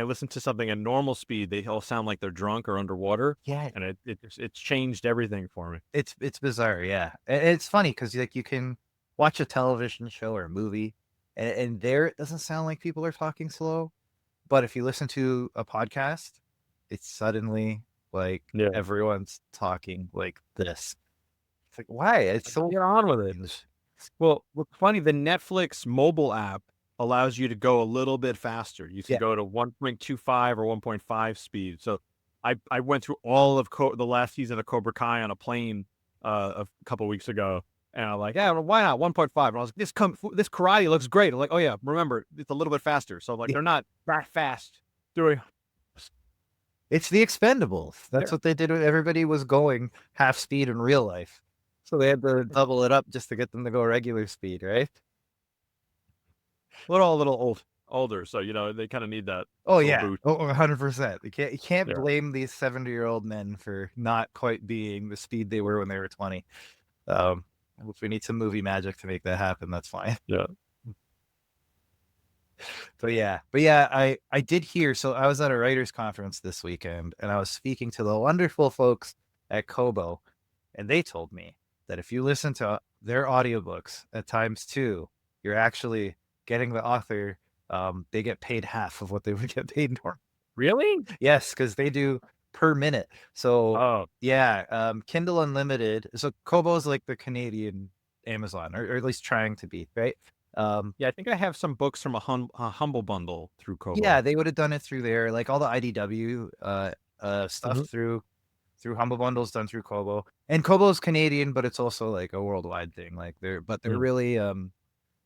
listen to something at normal speed, they all sound like they're drunk or underwater. yeah, And it's changed everything for me. it's bizarre. Yeah, and it's funny because like you can watch a television show or a movie, and there it doesn't sound like people are talking slow, but if you listen to a podcast, it's suddenly like Yeah. everyone's talking like this. It's like, why? It's so Get on with it. Well, what's funny, the Netflix mobile app allows you to go a little bit faster. You can Yeah. go to 1.25 or 1.5 speed. So I went through all of the last season of Cobra Kai on a plane a couple weeks ago, and I'm like, yeah, why not 1.5? And I was like, this karate looks great. I'm like, oh yeah, remember it's a little bit faster. So like Yeah. they're not that fast doing. It's the Expendables. That's Yeah. what they did when everybody was going half speed in real life. So they had to double it up just to get them to go regular speed, right? We're all a little older, so you know they kind of need that. Oh little yeah. boost. Oh, 100%. You can't Yeah. blame these 70-year-old men for not quite being the speed they were when they were 20. If we need some movie magic to make that happen, that's fine. Yeah. But yeah, I did hear. So I was at a writers conference this weekend, and I was speaking to the wonderful folks at Kobo, and they told me that if you listen to their audiobooks at times 2, you're actually getting the author. They get paid half of what they would get paid normally. Really? Yes, because they do per minute. So Oh, yeah, Kindle Unlimited. So Kobo is like the Canadian Amazon, or at least trying to be, right? yeah. I think I have some books from a Humble Bundle through Kobo. Yeah, they would have done it through there, like all the IDW stuff through Humble Bundles done through Kobo. And Kobo's Canadian, but it's also like a worldwide thing. Like they're really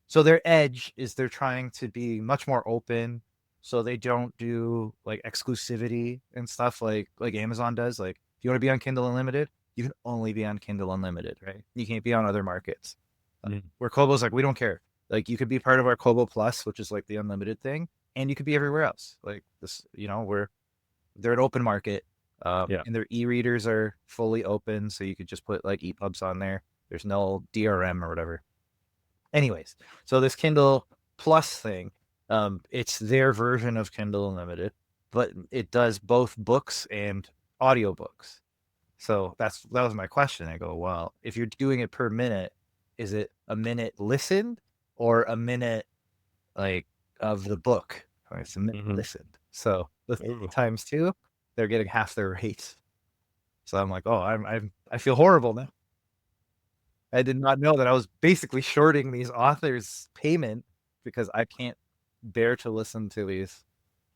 so their edge is they're trying to be much more open, so they don't do like exclusivity and stuff like Amazon does. Like if you want to be on Kindle Unlimited, you can only be on Kindle Unlimited, right? You can't be on other markets. Where Kobo's like, we don't care. Like you could be part of our Kobo Plus, which is like the unlimited thing, and you could be everywhere else. Like this, they're an open market. Yeah. And their e-readers are fully open, so you could just put like EPUBs on there. There's no DRM or whatever. Anyways, so this Kindle Plus thing, it's their version of Kindle Unlimited, but it does both books and audiobooks. So that was my question. I go, well, if you're doing it per minute, is it a minute listened or a minute like of the book? It's a minute listened. So times 2, they're getting half their rates. So I'm like, oh, I feel horrible now. I did not know that I was basically shorting these authors' payment because I can't bear to listen to these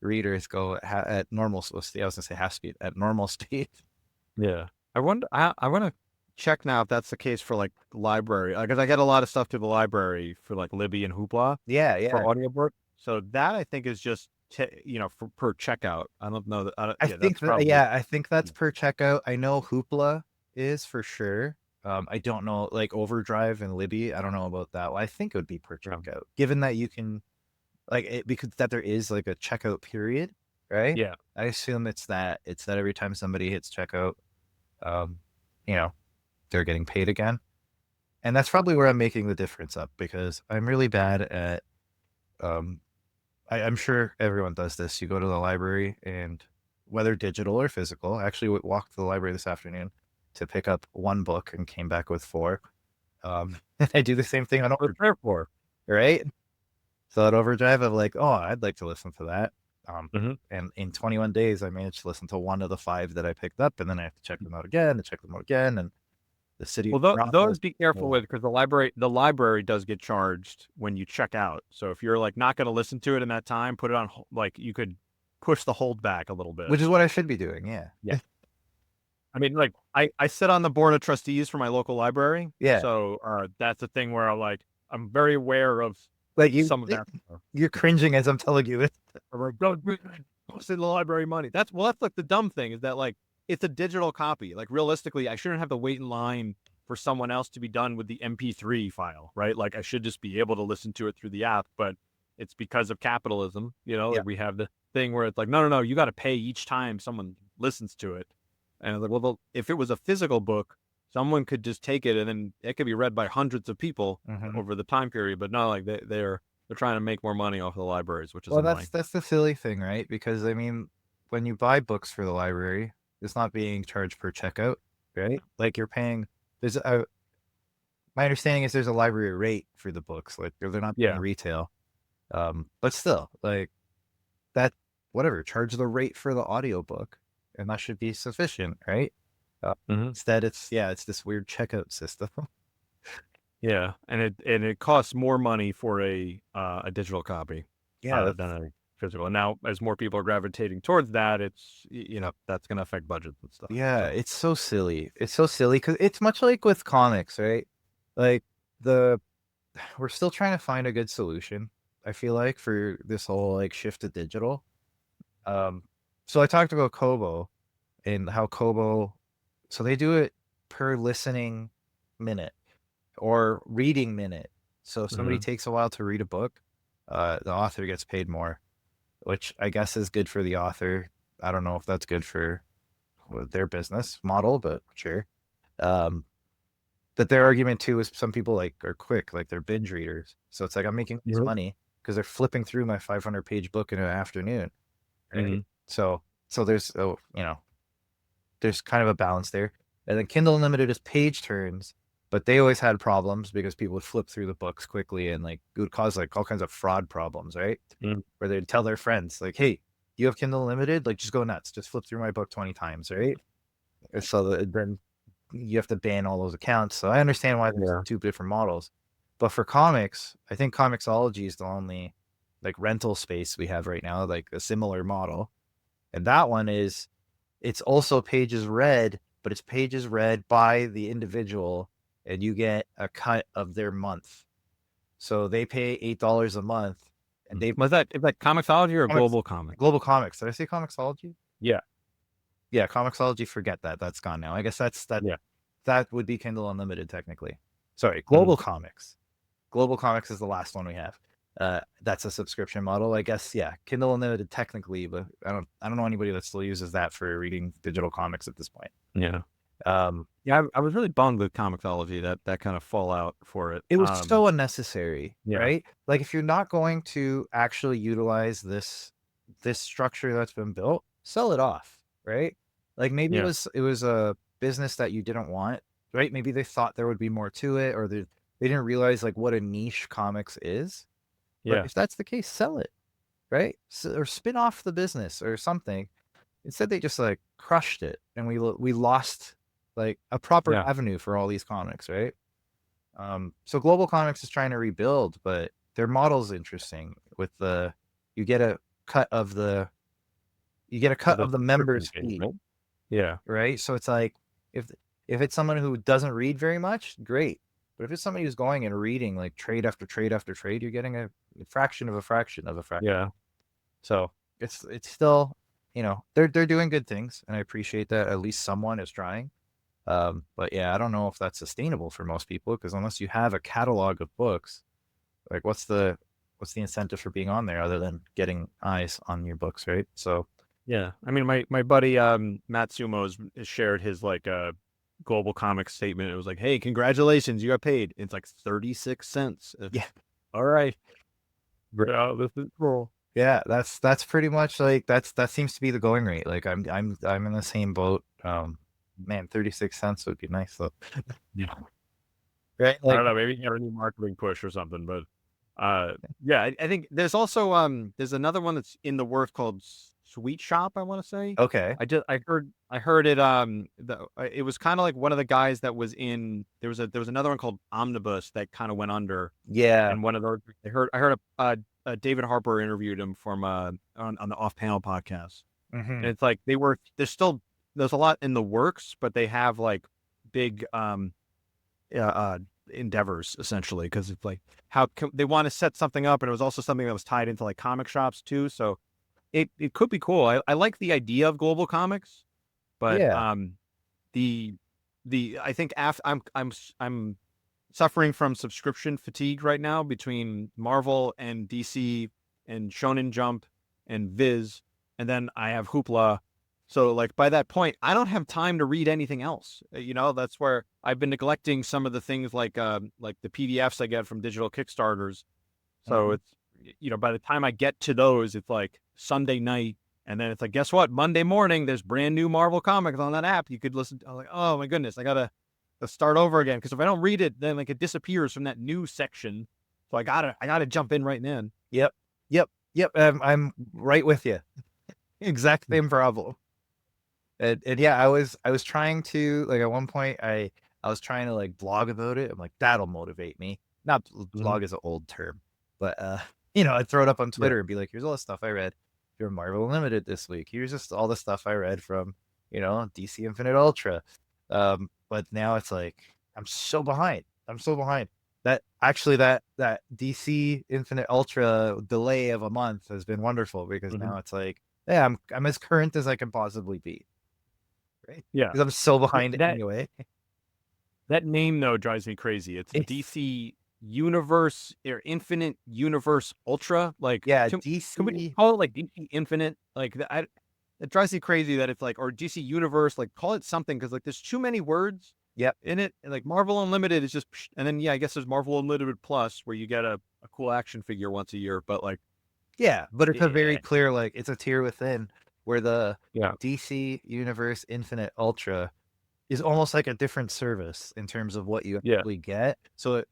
readers go at normal. I was gonna say half speed, at normal speed. Yeah. I want to check now if that's the case for like the library, because I get a lot of stuff to the library for like Libby and Hoopla Yeah. for audiobook. So that I think is just for per checkout. I don't know that. I think that's per checkout. I know Hoopla is for sure. I don't know, like Overdrive and Libby. I don't know about that. Well, I think it would be per checkout, given that you can, because that there is like a checkout period, right? Yeah. I assume it's that every time somebody hits checkout, they're getting paid again, and that's probably where I'm making the difference up, because I'm really bad at, I'm sure everyone does this. You go to the library, and whether digital or physical, I actually walked to the library this afternoon to pick up 1 book and came back with 4. I do the same thing on Overdrive, right? So at Overdrive, I'm like, oh, I'd like to listen to that. And in 21 days, I managed to listen to 1 of the 5 that I picked up, and then I have to check them out again and the city. Well, those be careful with, because the library does get charged when you check out. So if you're like not going to listen to it in that time, put it on, like you could push the hold back a little bit, which is what I should be doing. Yeah. I mean, like I sit on the board of trustees for my local library. Yeah. So that's the thing where I'm very aware of like some of that. You're cringing as I'm telling you it. costing the library money. That's like the dumb thing is that like it's a digital copy. Like realistically, I shouldn't have to wait in line for someone else to be done with the MP3 file, right? Like I should just be able to listen to it through the app, but it's because of capitalism, like we have the thing where it's like, no, you got to pay each time someone listens to it. And I was like, well, if it was a physical book, someone could just take it and then it could be read by hundreds of people over the time period. But no, like they're trying to make more money off of the libraries, which is annoying. That's the silly thing, right? Because I mean, when you buy books for the library, it's not being charged per checkout, right? Like you're paying. My understanding is there's a library rate for the books, like they're not paying retail. But still, like that, whatever, charge the rate for the audiobook, and that should be sufficient, right? Instead, it's this weird checkout system. Yeah, and it costs more money for a digital copy, than a physical. And now, as more people are gravitating towards that, it's that's going to affect budgets and stuff. Yeah, so. It's so silly. It's so silly because it's much like with comics, right? Like we're still trying to find a good solution. I feel like for this whole like shift to digital. So I talked about Kobo and how Kobo, so they do it per listening minute or reading minute. So if somebody takes a while to read a book, the author gets paid more, which I guess is good for the author. I don't know if that's good for their business model, but sure. But their argument too is some people like are quick, like they're binge readers. So it's like I'm making this money because they're flipping through my 500-page book in an afternoon. Right? So there's there's kind of a balance there. And then Kindle Unlimited is page turns, but they always had problems because people would flip through the books quickly and like it would cause like all kinds of fraud problems, right? Where they'd tell their friends like, hey, you have Kindle Unlimited? Like just go nuts. Just flip through my book 20 times, right? So then you have to ban all those accounts. So I understand why there's two different models. But for comics, I think Comixology is the only like rental space we have right now, like a similar model. And that one is, it's also pages read, but it's pages read by the individual and you get a cut of their month. So they pay $8 a month. And they is that Comixology or Global Comics? Global Comics. Did I say Comixology? Yeah. Yeah, Comixology, forget that. That's gone now. I guess that would be Kindle Unlimited technically. Sorry, Global Comics. Global Comics is the last one we have. That's a subscription model, I guess. Yeah, Kindle Unlimited technically, but I don't know anybody that still uses that for reading digital comics at this point. Yeah. I was really bummed with Comixology that kind of fallout for it. It was so unnecessary, right? Like if you're not going to actually utilize this structure that's been built, sell it off. Right? Like maybe it was a business that you didn't want, right? Maybe they thought there would be more to it, or they didn't realize like what a niche comics is. But if that's the case, sell it, right? Or spin off the business or something. Instead, they just like crushed it, and we lost like a proper avenue for all these comics, right? So Global Comics is trying to rebuild, but their model's interesting. With you get a cut of the members' fee. Right? Yeah. Right. So it's like if it's someone who doesn't read very much, great. But if it's somebody who's going and reading like trade after trade after trade, you're getting a fraction of a fraction of a fraction. Yeah. So it's still, they're doing good things, and I appreciate that at least someone is trying. But yeah, I don't know if that's sustainable for most people, because unless you have a catalog of books, like what's the incentive for being on there other than getting eyes on your books, right? So. Yeah, I mean, my buddy Matt Sumo has shared his like Global Comics statement. It was like, "Hey, congratulations, you got paid." It's like 36 cents. Yeah. All right. Yeah, this is cool. Yeah, that's pretty much like that seems to be the going rate. Like I'm in the same boat. Man, 36 cents would be nice though. Yeah. Right. Like, I don't know, maybe you have a new marketing push or something, but I think there's also there's another one that's in the works called Sweet Shop, I want to say. Okay. I heard it it was kind of like one of the guys that was in there was another one called Omnibus that kind of went under. Yeah. And one of those I heard David Harper interviewed him from on the Off Panel podcast. And it's like there's a lot in the works, but they have like big endeavors essentially, because it's like they want to set something up, and it was also something that was tied into like comic shops too. So it could be cool. I like the idea of global comics, but Yeah. the I think I'm suffering from subscription fatigue right now between Marvel and DC and Shonen Jump and Viz, and then I have Hoopla. So like by that point, I don't have time to read anything else. You know, that's where I've been neglecting some of the things like the PDFs I get from digital Kickstarters. So it's, you know, by the time I get to those, it's like Sunday night. And then it's like, guess what? Monday morning, there's brand new Marvel comics on that app. You could listen. I'm like, oh my goodness, I gotta start over again. Because if I don't read it, then like it disappears from that new section. So I gotta jump in right then. Yep. I'm right with you. Exact same problem. And yeah, I was trying to, like, at one point I was trying to like blog about it. I'm like, that'll motivate me. Not blog is an old term, but you know, I'd throw it up on Twitter and be like, here's all the stuff I read from Marvel Unlimited this week. Here's just all the stuff I read from, you know, DC Infinite Ultra. But now it's like I'm so behind. That actually that DC Infinite Ultra delay of a month has been wonderful, because now it's like, yeah, I'm as current as I can possibly be. Right? Yeah. Because I'm so behind That- anyway. That name though drives me crazy. It's DC Universe or Infinite Universe Ultra. Like, Yeah, can DC. we call it like DC Infinite? Like, it drives me crazy that it's like, or DC Universe. Like, call it something, because like there's too many words. Yep. In it, and like Marvel Unlimited is just, and then yeah, I guess there's Marvel Unlimited Plus where you get a cool action figure once a year. But like, Yeah, but it's a very Yeah. clear, like, it's a tier within, where the Yeah. DC Universe Infinite Ultra is almost like a different service in terms of what you Yeah. actually get. So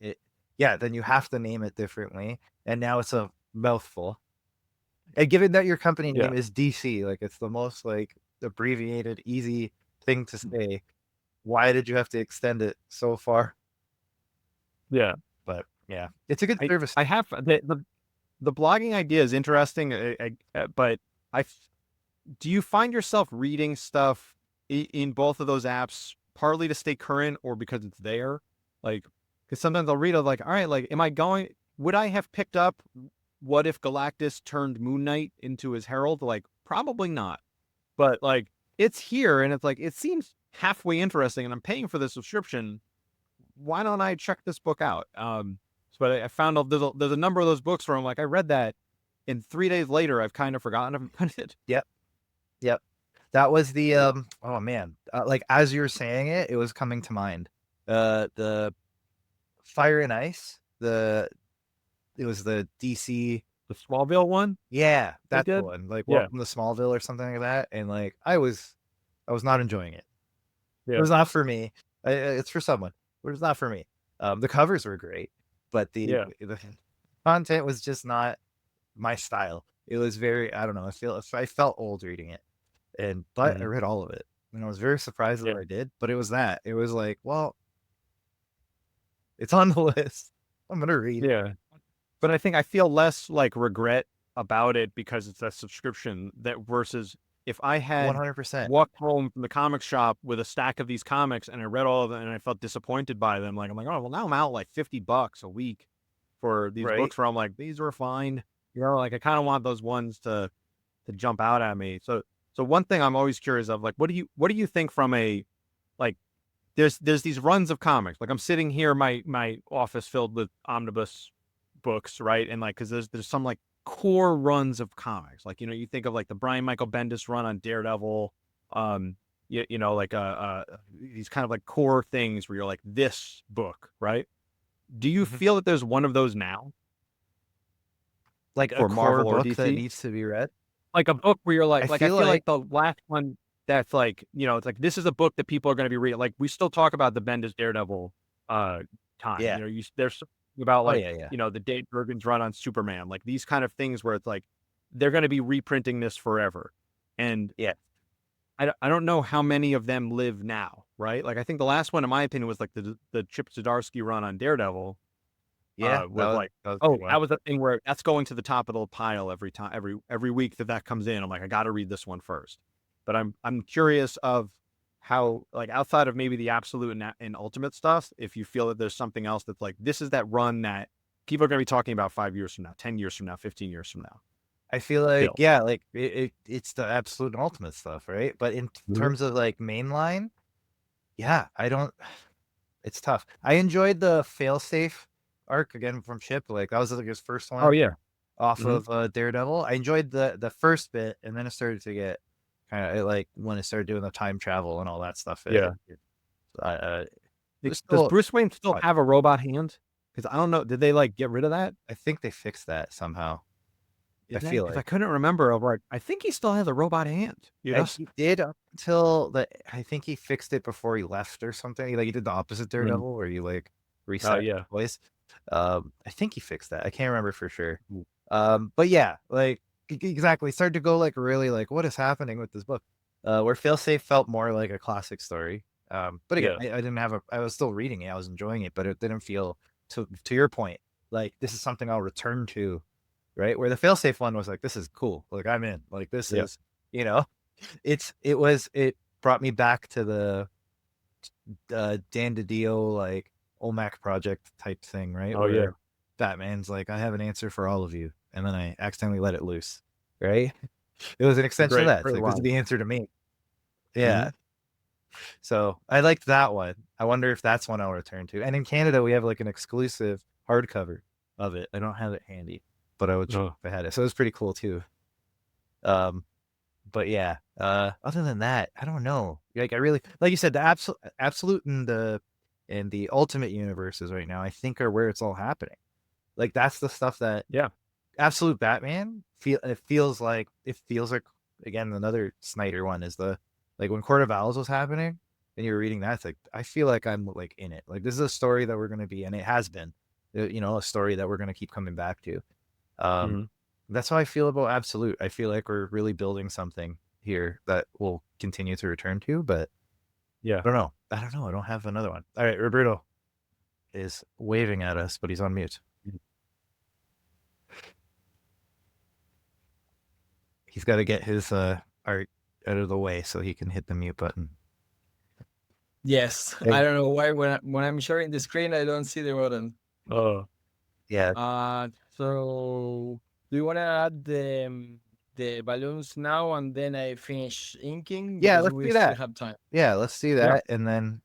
then you have to name it differently, and now it's a mouthful. And given that your company name is DC, like, it's the most like abbreviated, easy thing to say. Why did you have to extend it so far? Yeah. But yeah, it's a good service. I have the blogging idea is interesting, but do you find yourself reading stuff in both of those apps partly to stay current or because it's there? Like, because sometimes I'll read, I'm like, all right, like, would I have picked up what if Galactus turned Moon Knight into his herald? Like, probably not. But like, it's here, and it's like, it seems halfway interesting, and I'm paying for the subscription. Why don't I check this book out? But I found there's a number of those books where I'm like, I read that, and 3 days later, I've kind of forgotten about it. Yep. That was the oh man, like, as you're saying it, it was coming to mind. The Fire and Ice, it was the DC. The Smallville one? Yeah, that's the did? one. Like, Yeah. Welcome to Smallville or something like that. And like, I was not enjoying it. It Yeah. was not for me. It's for someone, but it's not for me. The covers were great, but the content was just not my style. It was very, I don't know. I felt old reading it, but I read all of it, and I was very surprised that I did. But it was like, well, it's on the list. I'm gonna read it. Yeah. But I think I feel less like regret about it because it's a subscription versus if I had 100%. walked home from the comic shop with a stack of these comics and I read all of them and I felt disappointed by them. Like, I'm like, oh, well, now I'm out like $50 a week for these Right. books where I'm like, these were fine. You know, like I kind of want those ones to jump out at me. So one thing I'm always curious of, like, what do you think from a, like, there's these runs of comics. Like, I'm sitting here, my office filled with omnibus books, right? And like, because there's some like core runs of comics, like, you know, you think of like the Brian Michael Bendis run on Daredevil, you know, like these kind of like core things where you're like, this book, right? Do you feel that there's one of those now, Like, for a core Marvel or book that DC? needs to be read? like a book where you're like, I I feel feel like- like the last one that's like, you know, it's like, this is a book that people are going to be reading. Like, we still talk about the Bendis Daredevil time. Yeah. You know, there's something about like, yeah. you know, the Dave Bergen's run on Superman, like these kind of things where it's like, they're going to be reprinting this forever. And Yeah. I don't know how many of them live now, right? Like, I think the last one, in my opinion, was like the Chip Zdarsky run on Daredevil. Yeah, With like, that was oh, pretty that wild. was a thing where that's going to the top of the pile every time, every week that comes in. I'm like, I got to read this one first. But I'm curious of how, like, outside of maybe the absolute and ultimate stuff, if you feel that there's something else that's like, this is that run that people are going to be talking about 5 years from now, 10 years from now, 15 years from now. I feel like Still. like it's the absolute and ultimate stuff, right? But in Mhm. terms of like mainline, yeah, I don't. It's tough. I enjoyed the failsafe arc again from Chip. Like that was like his first one Oh yeah. off Mhm. of Daredevil. I enjoyed the first bit, and then it started to get kind of like when it started doing the time travel and all that stuff. Yeah. It was Does still. Bruce Wayne still fun. have a robot hand? Because I don't know. Did they like get rid of that? I think they fixed that somehow. I feel Because I like couldn't remember. Of like, I think he still has a robot hand. You know? he did up until the. I think he fixed it before he left or something. Like he did the opposite Daredevil, where you like Oh reset yeah. the voice. I think he fixed that. I can't remember for sure. Mm. But yeah, like exactly. Started to go like really like what is happening with this book? Where Failsafe felt more like a classic story. But again, Yeah. I didn't have a. I was still reading it. I was enjoying it, but it didn't feel to your point like this is something I'll return to, right? Where the Failsafe one was like this is cool. Like I'm in. Like this Yeah. is it brought me back to the Dan DiDio like OMAC project type thing, right? Oh Where yeah. Batman's like, I have an answer for all of you, and then I accidentally let it loose, right? It was an extension of that. It's Great like this is line. the answer to me. Mhm. Yeah. So I liked that one. I wonder if that's one I'll return to. And in Canada, we have like an exclusive hardcover of it. I don't have it handy, but I would Oh. if I had it. So it was pretty cool too. Um, but yeah, other than that, I don't know. Like I really, like you said, the absolute and the ultimate universes right now, I think are where it's all happening. Like that's the stuff that Yeah. absolute Batman feels like again another Snyder one is the like when Court of Owls was happening and you were reading that, it's like I feel like I'm like in it. Like this is a story that we're gonna be, and it has been, a story that we're gonna keep coming back to. Um, Mhm. that's how I feel about Absolute. I feel like we're really building something here that we'll continue to return to, but Yeah. I don't know. I don't know. I don't have another one. All right, Roberto is waving at us, but he's on mute. He's got to get his art out of the way so he can hit the mute button. Yes, Hey. I don't know why when I'm sharing the screen I don't see the button. Yeah. So do you want to add the balloons now and then I finish inking? Yeah, Because let's we do still that. have time. Yeah, let's do that, and then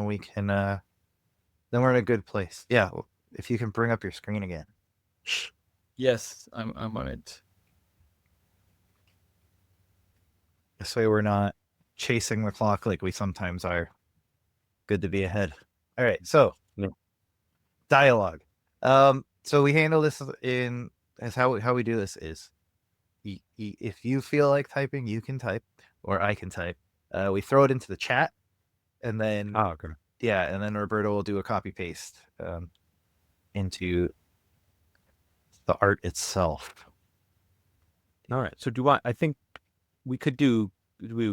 we can then we're in a good place. Yeah, if you can bring up your screen again. Yes, I'm on it. This way we're not chasing the clock like we sometimes are. Good to be ahead. All right, so Yeah. dialogue. So we handle this in as how we do this is if you feel like typing, you can type, or I can type. We throw it into the chat, and then Oh, okay. yeah, and then Roberto will do a copy paste into the art itself. All right. So I think we could do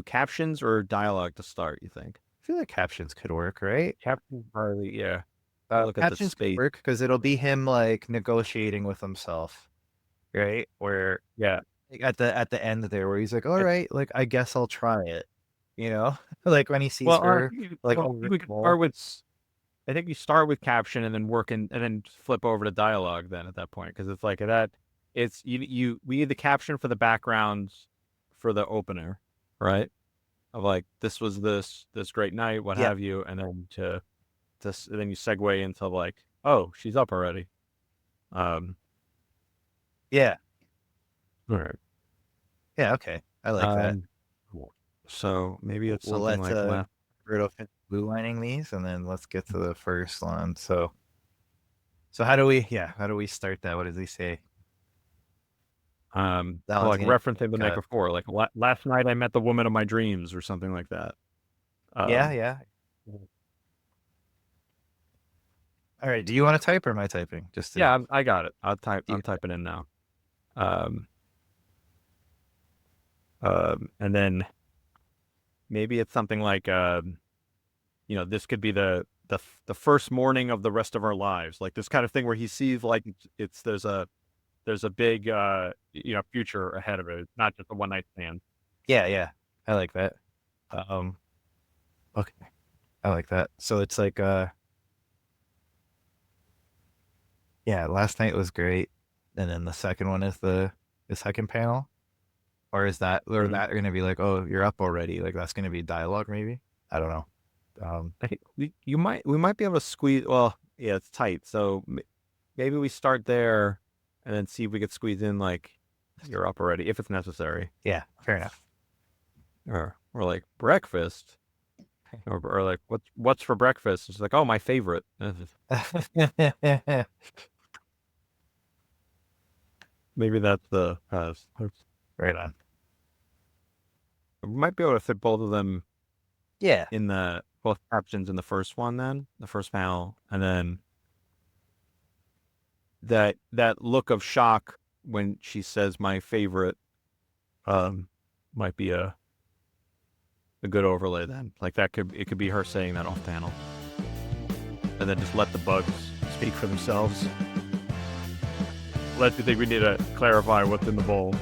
captions or dialogue to start, you think? I feel like captions could work, right? Captain Harley. Yeah. Look at the Captions could space. work because it'll be him like negotiating with himself, right? Where Yeah. at the end there, where he's like, "All right, like I guess I'll try it," like when he sees her, like, well, we could start with. I think you start with caption and then work and then flip over to dialogue. Then at that point, because it's like that. It's we need the caption for the backgrounds for the opener, right? Of like this was this great night, what Yeah. have you, and then then you segue into like, oh, she's up already. Yeah. All right. Yeah. Okay. I like that. Cool. So maybe it's We'll something let like Roberto finish blue lining these, and then let's get to the first one. So how do we start that? What does he say? like referencing the night before, like last night I met the woman of my dreams or something like that. Yeah. All right. Do you want to type or am I typing? Yeah, I got it. I'm typing in now. And then maybe it's something like, this could be the first morning of the rest of our lives, like this kind of thing where he sees like there's a big future ahead of it, not just a one night stand. Yeah. I like that. Okay. I like that. So it's like yeah, last night was great. And then the second one is the the second panel, or is that that going to be like, oh, you're up already? Like that's going to be dialogue, maybe. I don't know. I think we might be able to squeeze. Well, yeah, it's tight. So maybe we start there, and then see if we could squeeze in like you're up already if it's necessary. Yeah, fair enough. Or like breakfast, or like what's for breakfast? It's like, oh, my favorite. Maybe that's the Right on. we might be able to fit both of them Yeah. in both captions in the first one, then the first panel, and then that look of shock when she says my favorite might be a good overlay then. Like it could be her saying that off panel, and then just let the bugs speak for themselves. Let's think we need to clarify what's in the bowl.